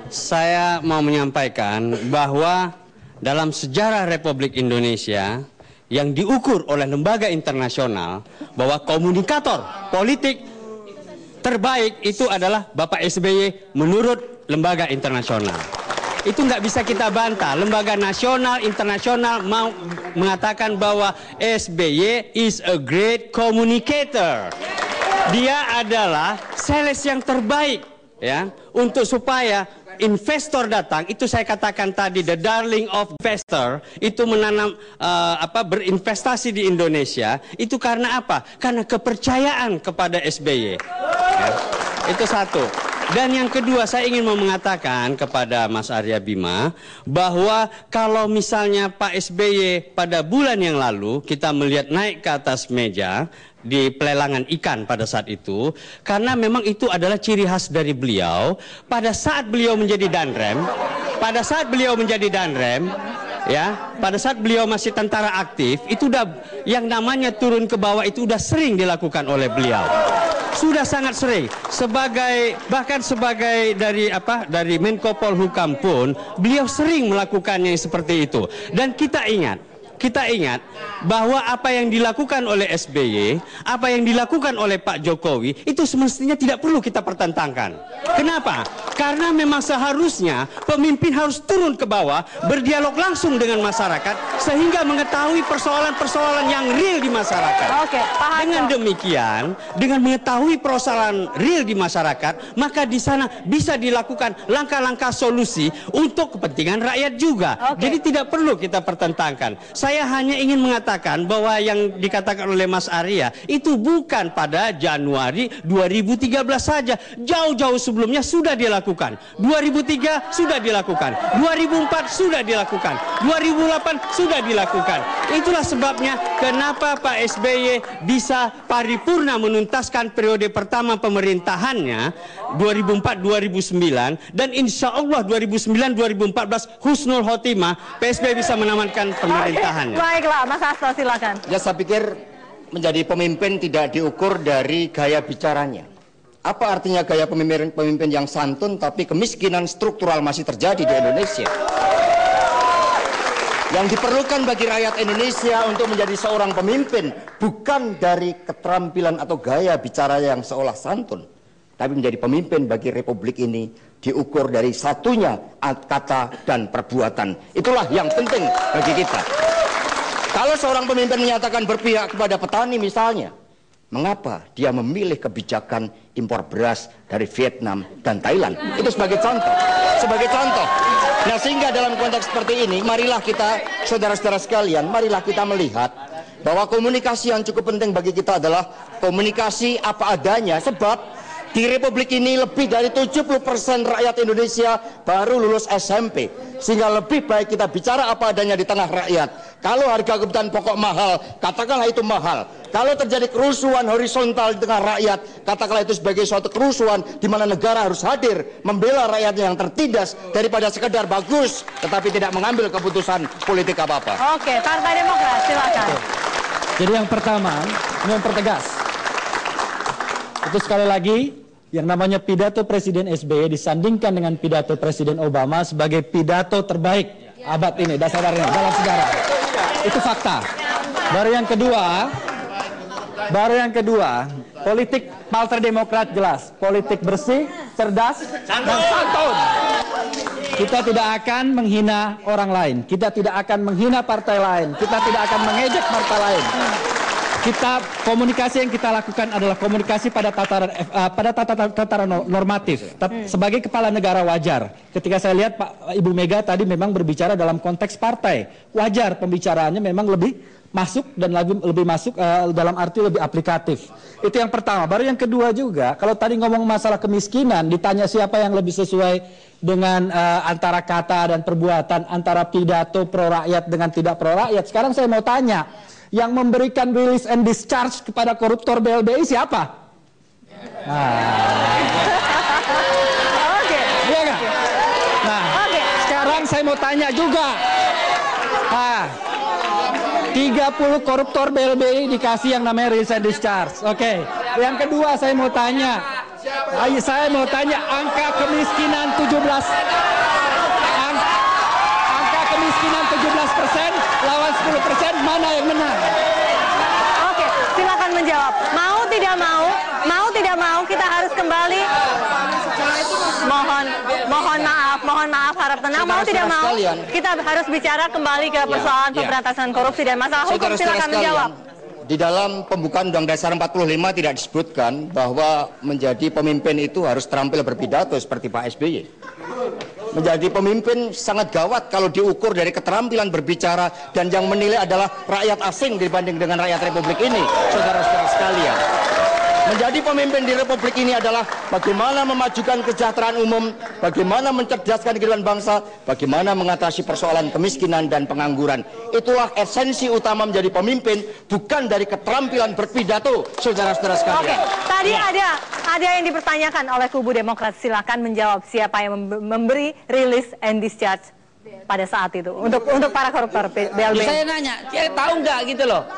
saya mau menyampaikan bahwa dalam sejarah Republik Indonesia yang diukur oleh lembaga internasional bahwa komunikator politik terbaik itu adalah Bapak SBY menurut lembaga internasional. Itu nggak bisa kita bantah. Lembaga nasional, internasional mau mengatakan bahwa SBY is a great communicator. Dia adalah sales yang terbaik, ya, untuk supaya investor datang. Itu saya katakan tadi, the darling of investor itu menanam berinvestasi di Indonesia. Itu karena apa? Karena kepercayaan kepada SBY. Ya. Itu satu. Dan yang kedua, saya ingin mau mengatakan kepada Mas Arya Bima bahwa kalau misalnya Pak SBY pada bulan yang lalu kita melihat naik ke atas meja di pelelangan ikan pada saat itu, karena memang itu adalah ciri khas dari beliau. Pada saat beliau menjadi Danrem, ya, pada saat beliau masih tentara aktif, itu udah yang namanya turun ke bawah itu udah sering dilakukan oleh beliau. Sudah sangat sering, bahkan sebagai dari Menko Polhukam pun beliau sering melakukannya seperti itu. Dan kita ingat bahwa apa yang dilakukan oleh SBY, apa yang dilakukan oleh Pak Jokowi itu semestinya tidak perlu kita pertentangkan. Kenapa? Karena memang seharusnya pemimpin harus turun ke bawah, berdialog langsung dengan masyarakat sehingga mengetahui persoalan-persoalan yang real di masyarakat. Oke, Pak Hasto. Dengan demikian, dengan mengetahui persoalan real di masyarakat, maka di sana bisa dilakukan langkah-langkah solusi untuk kepentingan rakyat juga. Jadi tidak perlu kita pertentangkan. Saya hanya ingin mengatakan bahwa yang dikatakan oleh Mas Arya itu bukan pada Januari 2013 saja. Jauh-jauh sebelumnya sudah dilakukan. 2003 sudah dilakukan. 2004 sudah dilakukan. 2008 sudah dilakukan. Itulah sebabnya kenapa Pak SBY bisa paripurna menuntaskan periode pertama pemerintahannya 2004-2009 dan insya Allah 2009-2014 husnul khotimah PSBY bisa menamatkan pemerintahannya. Baiklah, Mas Hasto silakan. Ya, saya pikir menjadi pemimpin tidak diukur dari gaya bicaranya. Apa artinya gaya pemimpin yang santun tapi kemiskinan struktural masih terjadi di Indonesia? Yang diperlukan bagi rakyat Indonesia untuk menjadi seorang pemimpin bukan dari keterampilan atau gaya bicara yang seolah santun, tapi menjadi pemimpin bagi republik ini diukur dari satunya kata dan perbuatan. Itulah yang penting bagi kita. Kalau seorang pemimpin menyatakan berpihak kepada petani misalnya, mengapa dia memilih kebijakan impor beras dari Vietnam dan Thailand? Itu sebagai contoh. Nah, sehingga dalam konteks seperti ini, marilah kita, saudara-saudara sekalian, marilah kita melihat bahwa komunikasi yang cukup penting bagi kita adalah komunikasi apa adanya. Sebab di Republik ini lebih dari 70% rakyat Indonesia baru lulus SMP. Sehingga lebih baik kita bicara apa adanya di tengah rakyat. Kalau harga kebutuhan pokok mahal, katakanlah itu mahal. Kalau terjadi kerusuhan horizontal di tengah rakyat, katakanlah itu sebagai suatu kerusuhan di mana negara harus hadir membela rakyatnya yang tertindas daripada sekedar bagus tetapi tidak mengambil keputusan politik apa-apa. Oke, Partai Demokrat silakan. Jadi yang pertama, mempertegas. Itu sekali lagi, yang namanya pidato Presiden SBY disandingkan dengan pidato Presiden Obama sebagai pidato terbaik abad ini, dasarnya dalam sejarah. Itu fakta. Baru yang kedua, politik Partai Demokrat jelas, politik bersih, cerdas, dan santun. Kita tidak akan menghina orang lain, kita tidak akan menghina partai lain, kita tidak akan mengejek partai lain. Komunikasi yang kita lakukan adalah komunikasi pada tataran normatif. Sebagai kepala negara wajar. Ketika saya lihat Ibu Mega tadi memang berbicara dalam konteks partai, wajar pembicaraannya memang lebih masuk dan lebih masuk dalam arti lebih aplikatif. Itu yang pertama. Baru yang kedua juga, kalau tadi ngomong masalah kemiskinan, ditanya siapa yang lebih sesuai dengan antara kata dan perbuatan, antara pidato pro rakyat dengan tidak pro rakyat. Sekarang saya mau tanya, yang memberikan release and discharge kepada koruptor BLBI siapa? Iya nggak? Nah, sekarang saya mau tanya juga. 30 koruptor BLBI dikasih yang namanya release and discharge. Oke. Yang kedua saya mau tanya. Angka kemiskinan 17% lawan 10%, mana yang menang? Oke, silakan menjawab. Mau tidak mau kita harus kembali. Mohon maaf, harap tenang. Mau tidak mau kita harus bicara kembali ke persoalan pemberantasan korupsi dan masalah hukum. Silakan menjawab. Di dalam pembukaan Undang Dasar 45 tidak disebutkan bahwa menjadi pemimpin itu harus terampil berpidato seperti Pak SBY. Menjadi pemimpin sangat gawat kalau diukur dari keterampilan berbicara dan yang menilai adalah rakyat asing dibanding dengan rakyat Republik ini, saudara-saudara sekalian. Menjadi pemimpin di Republik ini adalah bagaimana memajukan kesejahteraan umum, bagaimana mencerdaskan kehidupan bangsa, bagaimana mengatasi persoalan kemiskinan dan pengangguran. Itulah esensi utama menjadi pemimpin, bukan dari keterampilan berpidato, saudara-saudara sekalian. Oke, tadi ada yang dipertanyakan oleh kubu Demokrat. Silakan menjawab siapa yang memberi release and discharge pada saat itu untuk para koruptor BLBM. Saya nanya, dia tahu nggak gitu loh?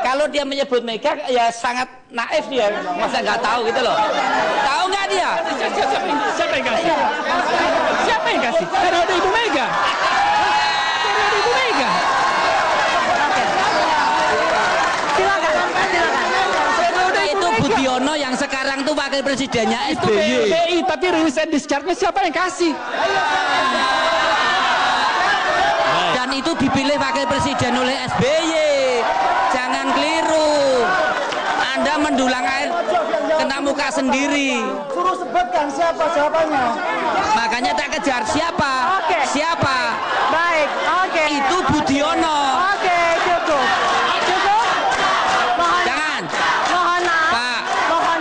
Kalau dia menyebut Mega, ya sangat naif dia, masa nggak tahu gitu loh? Tahu nggak dia? Siapa yang kasih? Siapa yang kasih? Periode Ibu Mega. Periode Ibu Mega. Silakan. Periode itu Budiono yang sekarang tuh wakil presidennya Itu PLBI, tapi release and discharge-nya siapa yang kasih? Dan itu dipilih wakil presiden oleh SBY. Jangan keliru. Anda mendulang air kena muka sendiri. Suruh sebutkan siapa jawabannya. Makanya tak kejar siapa. Oke. Siapa? Baik, oke. Itu Budiono. Oke, cukup. Cukup? Jangan. Mohon maaf.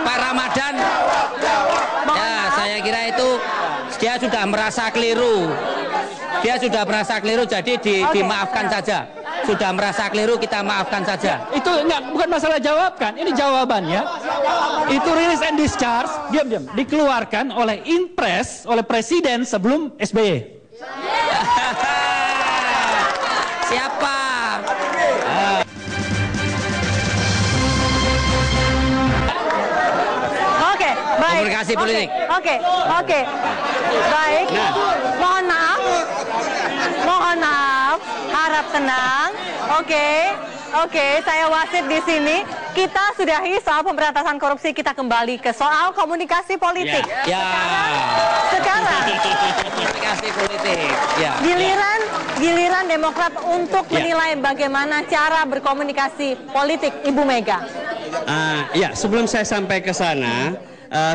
Pak Ramadan. Ya, saya kira itu dia sudah merasa keliru. Dia sudah merasa keliru, jadi dimaafkan saja. Sudah merasa keliru, kita maafkan saja. Itu bukan masalah jawabkan, ini jawabannya. Itu release and discharge, diam-diam, dikeluarkan oleh Inpres, oleh Presiden sebelum SBY. Siapa? Oke, baik. Komunikasi politik. Oke. Baik. Mohon maaf. Harap tenang. Oke, saya wasit di sini. Kita sudahi soal pemberantasan korupsi, kita kembali ke soal komunikasi politik. Ya. Sekarang komunikasi politik. Ya. Giliran Demokrat untuk menilai bagaimana cara berkomunikasi politik Ibu Mega. Ya, sebelum saya sampai ke sana,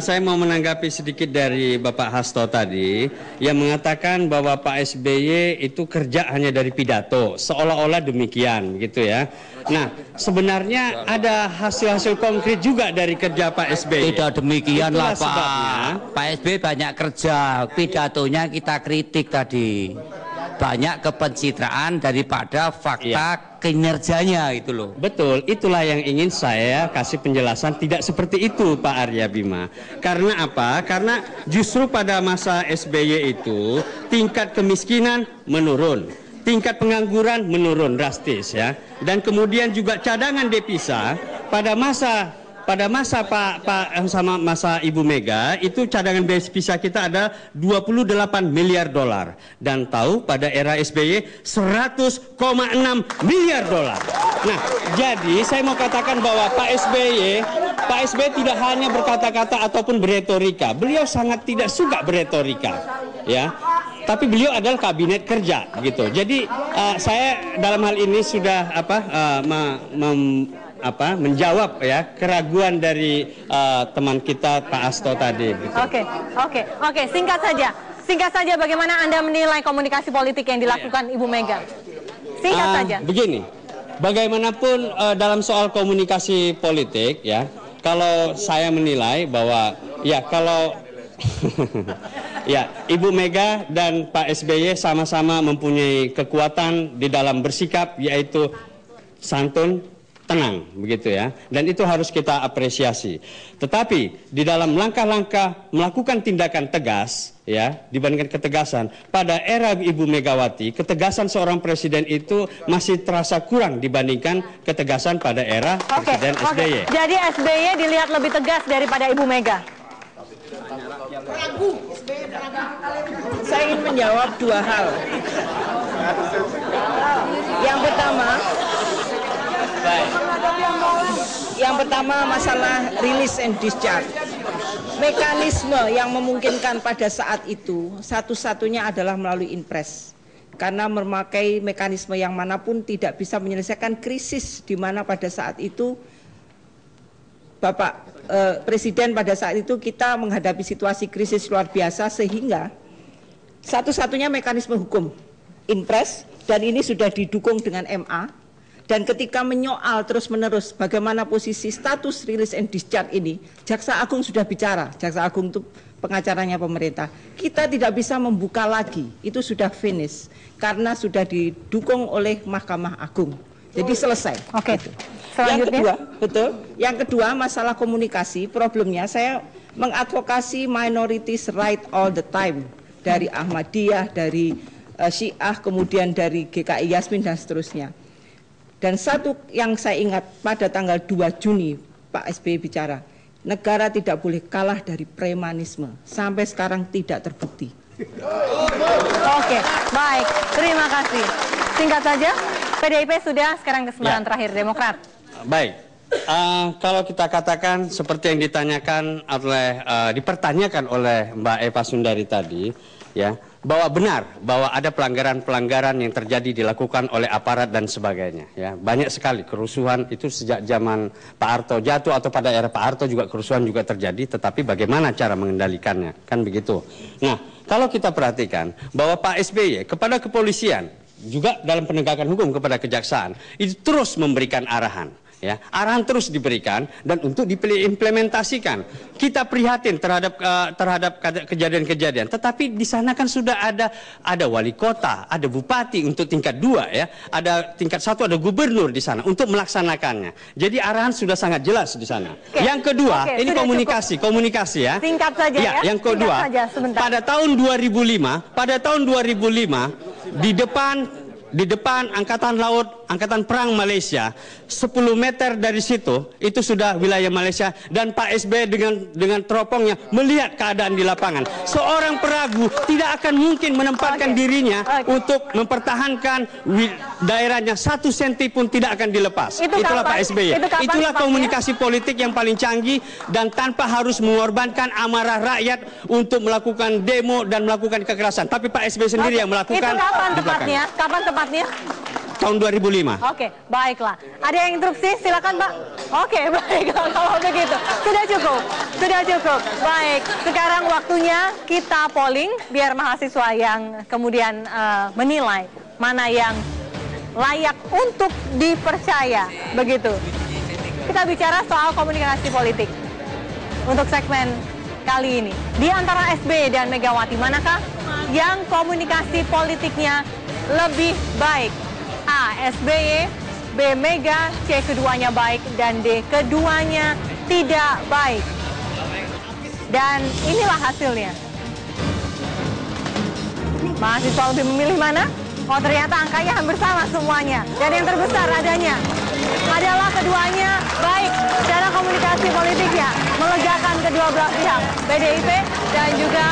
saya mau menanggapi sedikit dari Bapak Hasto tadi yang mengatakan bahwa Pak SBY itu kerja hanya dari pidato, seolah-olah demikian gitu ya. Nah, sebenarnya ada hasil-hasil konkret juga dari kerja Pak SBY. Tidak demikian lah Pak. Sebabnya. Pak SBY banyak kerja, pidatonya kita kritik tadi. Banyak kepencitraan daripada fakta kinerjanya itu loh. Betul, itulah yang ingin saya kasih penjelasan, tidak seperti itu Pak Arya Bima. Karena apa? Karena justru pada masa SBY itu tingkat kemiskinan menurun, tingkat pengangguran menurun drastis ya. Dan kemudian juga cadangan devisa pada masa masa Ibu Mega itu cadangan devisa kita ada 28 miliar dolar, dan tahu pada era SBY 100,6 miliar dolar. Nah, jadi saya mau katakan bahwa Pak SBY tidak hanya berkata-kata ataupun berretorika. Beliau sangat tidak suka berretorika, ya. Tapi beliau adalah kabinet kerja, gitu. Jadi saya dalam hal ini sudah menjawab ya keraguan dari teman kita Pak Hasto tadi. Gitu. Oke. Singkat saja bagaimana Anda menilai komunikasi politik yang dilakukan Ibu Mega? Singkat saja. Begini, bagaimanapun dalam soal komunikasi politik ya, kalau saya menilai bahwa ya kalau ya Ibu Mega dan Pak SBY sama-sama mempunyai kekuatan di dalam bersikap, yaitu santun, tenang, begitu ya, dan itu harus kita apresiasi. Tetapi di dalam langkah-langkah melakukan tindakan tegas ya, dibandingkan ketegasan pada era Ibu Megawati, ketegasan seorang presiden itu masih terasa kurang dibandingkan ketegasan pada era Presiden SBY. Jadi SBY dilihat lebih tegas daripada Ibu Mega. Saya ingin menjawab dua hal. Yang pertama masalah release and discharge. Mekanisme yang memungkinkan pada saat itu satu-satunya adalah melalui Inpres. Karena memakai mekanisme yang manapun tidak bisa menyelesaikan krisis, di mana pada saat itu Bapak Presiden pada saat itu kita menghadapi situasi krisis luar biasa, sehingga satu-satunya mekanisme hukum Inpres, dan ini sudah didukung dengan MA, Dan ketika menyoal terus-menerus bagaimana posisi status release and discharge ini, Jaksa Agung sudah bicara, Jaksa Agung itu pengacaranya pemerintah. Kita tidak bisa membuka lagi, itu sudah finish, karena sudah didukung oleh Mahkamah Agung. Jadi selesai. Oke. Yang kedua, betul. Yang kedua masalah komunikasi, problemnya saya mengadvokasi minorities right all the time. Dari Ahmadiyah, dari Syiah, kemudian dari GKI Yasmin dan seterusnya. Dan satu yang saya ingat pada tanggal 2 Juni Pak SBY bicara, negara tidak boleh kalah dari premanisme. Sampai sekarang tidak terbukti. Oke, baik. Terima kasih. Singkat saja, PDIP sudah, sekarang kesempatan terakhir Demokrat. Baik. Kalau kita katakan seperti yang ditanyakan oleh dipertanyakan oleh Mbak Eva Sundari tadi, ya, bahwa benar bahwa ada pelanggaran-pelanggaran yang terjadi dilakukan oleh aparat dan sebagainya, ya. Banyak sekali kerusuhan itu sejak zaman Pak Harto jatuh atau pada era Pak Harto juga kerusuhan juga terjadi, tetapi bagaimana cara mengendalikannya, kan begitu. Nah, kalau kita perhatikan bahwa Pak SBY kepada kepolisian juga dalam penegakan hukum kepada kejaksaan itu terus memberikan arahan. Ya, arahan terus diberikan dan untuk diimplementasikan. Kita prihatin terhadap kejadian-kejadian. Tetapi di sana kan sudah ada wali kota, ada bupati untuk tingkat 2 ya, ada tingkat 1 ada gubernur di sana untuk melaksanakannya. Jadi arahan sudah sangat jelas di sana. Yang kedua, ini komunikasi ya. Singkat saja ya. Yang kedua, pada tahun 2005, di depan Angkatan Laut, Angkatan Perang Malaysia, 10 meter dari situ, itu sudah wilayah Malaysia, dan Pak SBY dengan teropongnya melihat keadaan di lapangan. Seorang peragu tidak akan mungkin menempatkan dirinya untuk mempertahankan daerahnya 1 senti pun tidak akan dilepas. Itulah Pak SBY. Itulah komunikasi politik yang paling canggih dan tanpa harus mengorbankan amarah rakyat untuk melakukan demo dan melakukan kekerasan. Tapi Pak SBY sendiri yang melakukan. Itu kapan di belakang. tepatnya? Kapan tepatnya? Tahun 2005. Oke, baiklah. Ada yang instruksi? Silakan, Pak. Oke, baiklah. Kalau begitu, sudah cukup. Sudah cukup. Baik, sekarang waktunya kita polling biar mahasiswa yang kemudian menilai mana yang layak untuk dipercaya. Begitu. Kita bicara soal komunikasi politik untuk segmen kali ini. Di antara SBY dan Megawati, manakah yang komunikasi politiknya lebih baik? A. SBY, B. Mega, C. keduanya baik, dan D. keduanya tidak baik. Dan inilah hasilnya. Mahasiswa lebih memilih mana? Oh, ternyata angkanya hampir sama semuanya. Dan yang terbesar adanya adalah keduanya baik secara komunikasi politiknya, melegakan kedua belah pihak, PDIP dan juga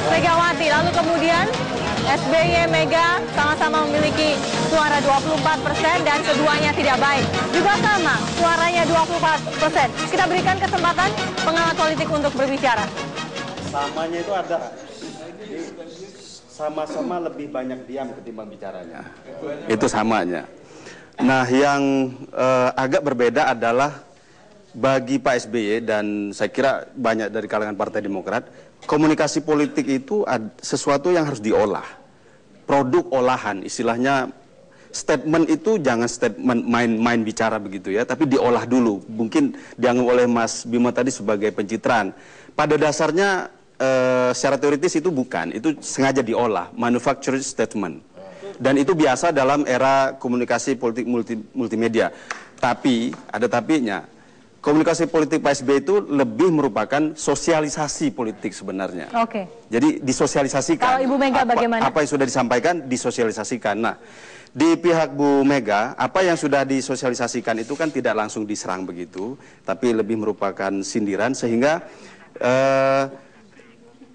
Megawati. Lalu kemudian SBY, Mega sama-sama memiliki suara 24% dan keduanya tidak baik. Juga sama, suaranya 24%. Kita berikan kesempatan pengamat politik untuk berbicara. Samanya itu ada. Sama-sama lebih banyak diam ketimbang bicaranya. Itu samanya. Nah, yang agak berbeda adalah bagi Pak SBY dan saya kira banyak dari kalangan Partai Demokrat, komunikasi politik itu sesuatu yang harus diolah. Produk olahan, istilahnya statement itu jangan statement main-main bicara begitu ya, tapi diolah dulu. Mungkin dianggap oleh Mas Bima tadi sebagai pencitraan. Pada dasarnya secara teoritis itu bukan, itu sengaja diolah, manufactured statement. Dan itu biasa dalam era komunikasi politik multimedia. Tapi, ada tapinya. Komunikasi politik Pak SBY itu lebih merupakan sosialisasi politik sebenarnya. Oke. Jadi disosialisasikan. Kalau Ibu Mega bagaimana? Apa yang sudah disampaikan disosialisasikan. Nah, di pihak Bu Mega, apa yang sudah disosialisasikan itu kan tidak langsung diserang begitu, tapi lebih merupakan sindiran sehingga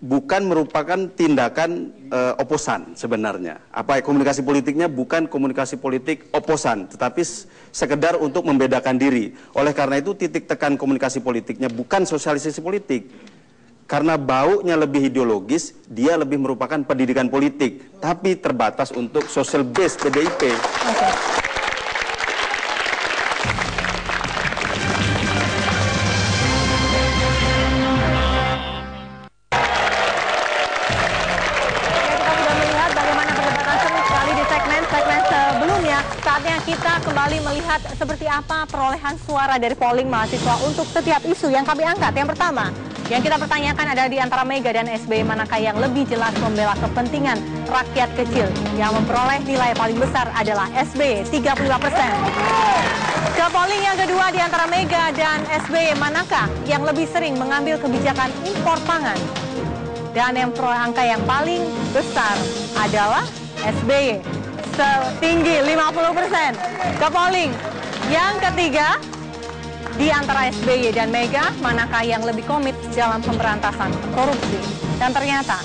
bukan merupakan tindakan oposan sebenarnya. Apa komunikasi politiknya bukan komunikasi politik oposan, tetapi sekedar untuk membedakan diri. Oleh karena itu titik tekan komunikasi politiknya bukan sosialisasi politik. Karena baunya lebih ideologis, dia lebih merupakan pendidikan politik, tapi terbatas untuk social base PDIP. Okay. Saat Saatnya kita kembali melihat seperti apa perolehan suara dari polling mahasiswa untuk setiap isu yang kami angkat. Yang pertama, yang kita pertanyakan adalah di antara Mega dan SBY manakah yang lebih jelas membela kepentingan rakyat kecil. Yang memperoleh nilai paling besar adalah SBY 35%. Ke polling yang kedua, di antara Mega dan SBY manakah yang lebih sering mengambil kebijakan impor pangan. Dan yang angka yang paling besar adalah SBY setinggi 50%. Ke polling yang ketiga, di antara SBY dan Mega, manakah yang lebih komit dalam pemberantasan korupsi? Dan ternyata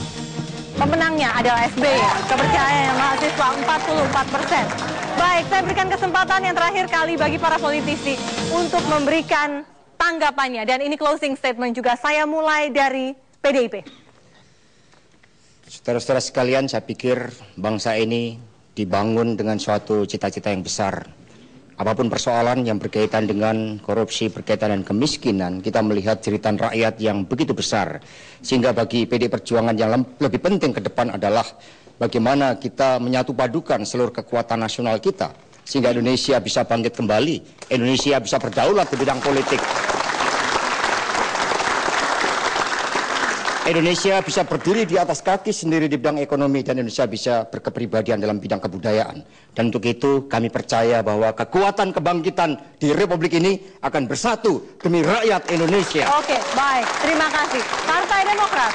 pemenangnya adalah SBY, kepercayaan mahasiswa 44%. Baik, saya berikan kesempatan yang terakhir kali bagi para politisi untuk memberikan tanggapannya. Dan ini closing statement juga, saya mulai dari PDIP. Saudara-saudara sekalian, saya pikir bangsa ini dibangun dengan suatu cita-cita yang besar. Apapun persoalan yang berkaitan dengan korupsi, berkaitan dengan kemiskinan, kita melihat jeritan rakyat yang begitu besar. Sehingga bagi PDI Perjuangan yang lebih penting ke depan adalah bagaimana kita menyatu padukan seluruh kekuatan nasional kita. Sehingga Indonesia bisa bangkit kembali, Indonesia bisa berdaulat di bidang politik. Indonesia bisa berdiri di atas kaki sendiri di bidang ekonomi, dan Indonesia bisa berkepribadian dalam bidang kebudayaan. Dan untuk itu kami percaya bahwa kekuatan kebangkitan di Republik ini akan bersatu demi rakyat Indonesia. Oke, baik. Terima kasih. Partai Demokrat.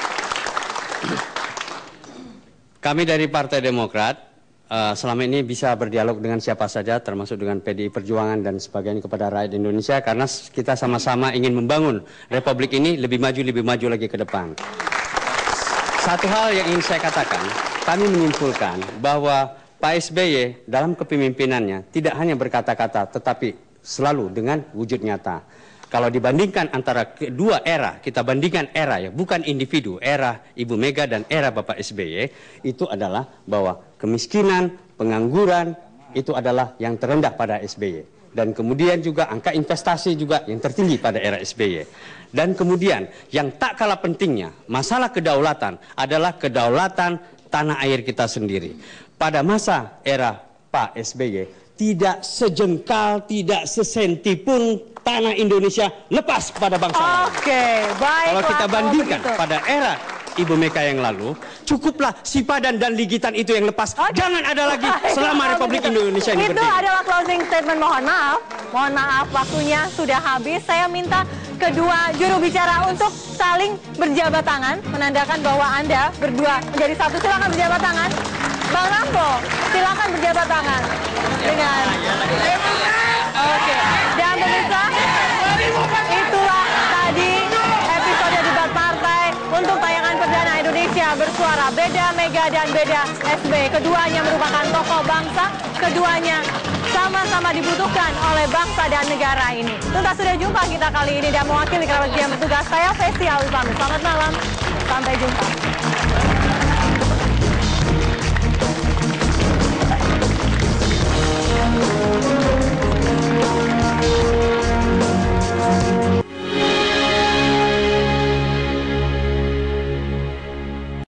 Kami dari Partai Demokrat selama ini bisa berdialog dengan siapa saja, termasuk dengan PDI Perjuangan dan sebagainya kepada rakyat Indonesia, karena kita sama-sama ingin membangun Republik ini lebih maju lagi ke depan. Satu hal yang ingin saya katakan, kami menyimpulkan bahwa Pak SBY dalam kepemimpinannya tidak hanya berkata-kata, tetapi selalu dengan wujud nyata. Kalau dibandingkan antara kedua era, kita bandingkan era ya, bukan individu, era Ibu Mega dan era Bapak SBY, itu adalah bahwa kemiskinan, pengangguran, itu adalah yang terendah pada SBY. Dan kemudian juga angka investasi juga yang tertinggi pada era SBY. Dan kemudian yang tak kalah pentingnya, masalah kedaulatan adalah kedaulatan tanah air kita sendiri. Pada masa era Pak SBY, tidak sejengkal, tidak sesenti pun tanah Indonesia lepas pada bangsa lain. Oke, baik. Kalau kita bandingkan pada era Ibu Mega yang lalu, cukuplah sipadan dan ligitan itu yang lepas. Jangan ada lagi selama Republik Indonesia ini berdiri. Itu adalah closing statement. Mohon maaf waktunya sudah habis. Saya minta kedua juru bicara untuk saling berjabat tangan, menandakan bahwa Anda berdua menjadi satu. Silakan berjabat tangan. Bang Rambo, silakan berjabat tangan dengan. Oke. Dan pemirsa, itulah tadi episode debat partai untuk tayangan perdana Indonesia Bersuara. Beda Mega dan beda SBY. Keduanya merupakan tokoh bangsa. Keduanya sama-sama dibutuhkan oleh bangsa dan negara ini. Tuntas sudah jumpa kita kali ini dan mewakili kerabat yang bertugas. Saya Festi Alwi pamit. Selamat malam. Sampai jumpa.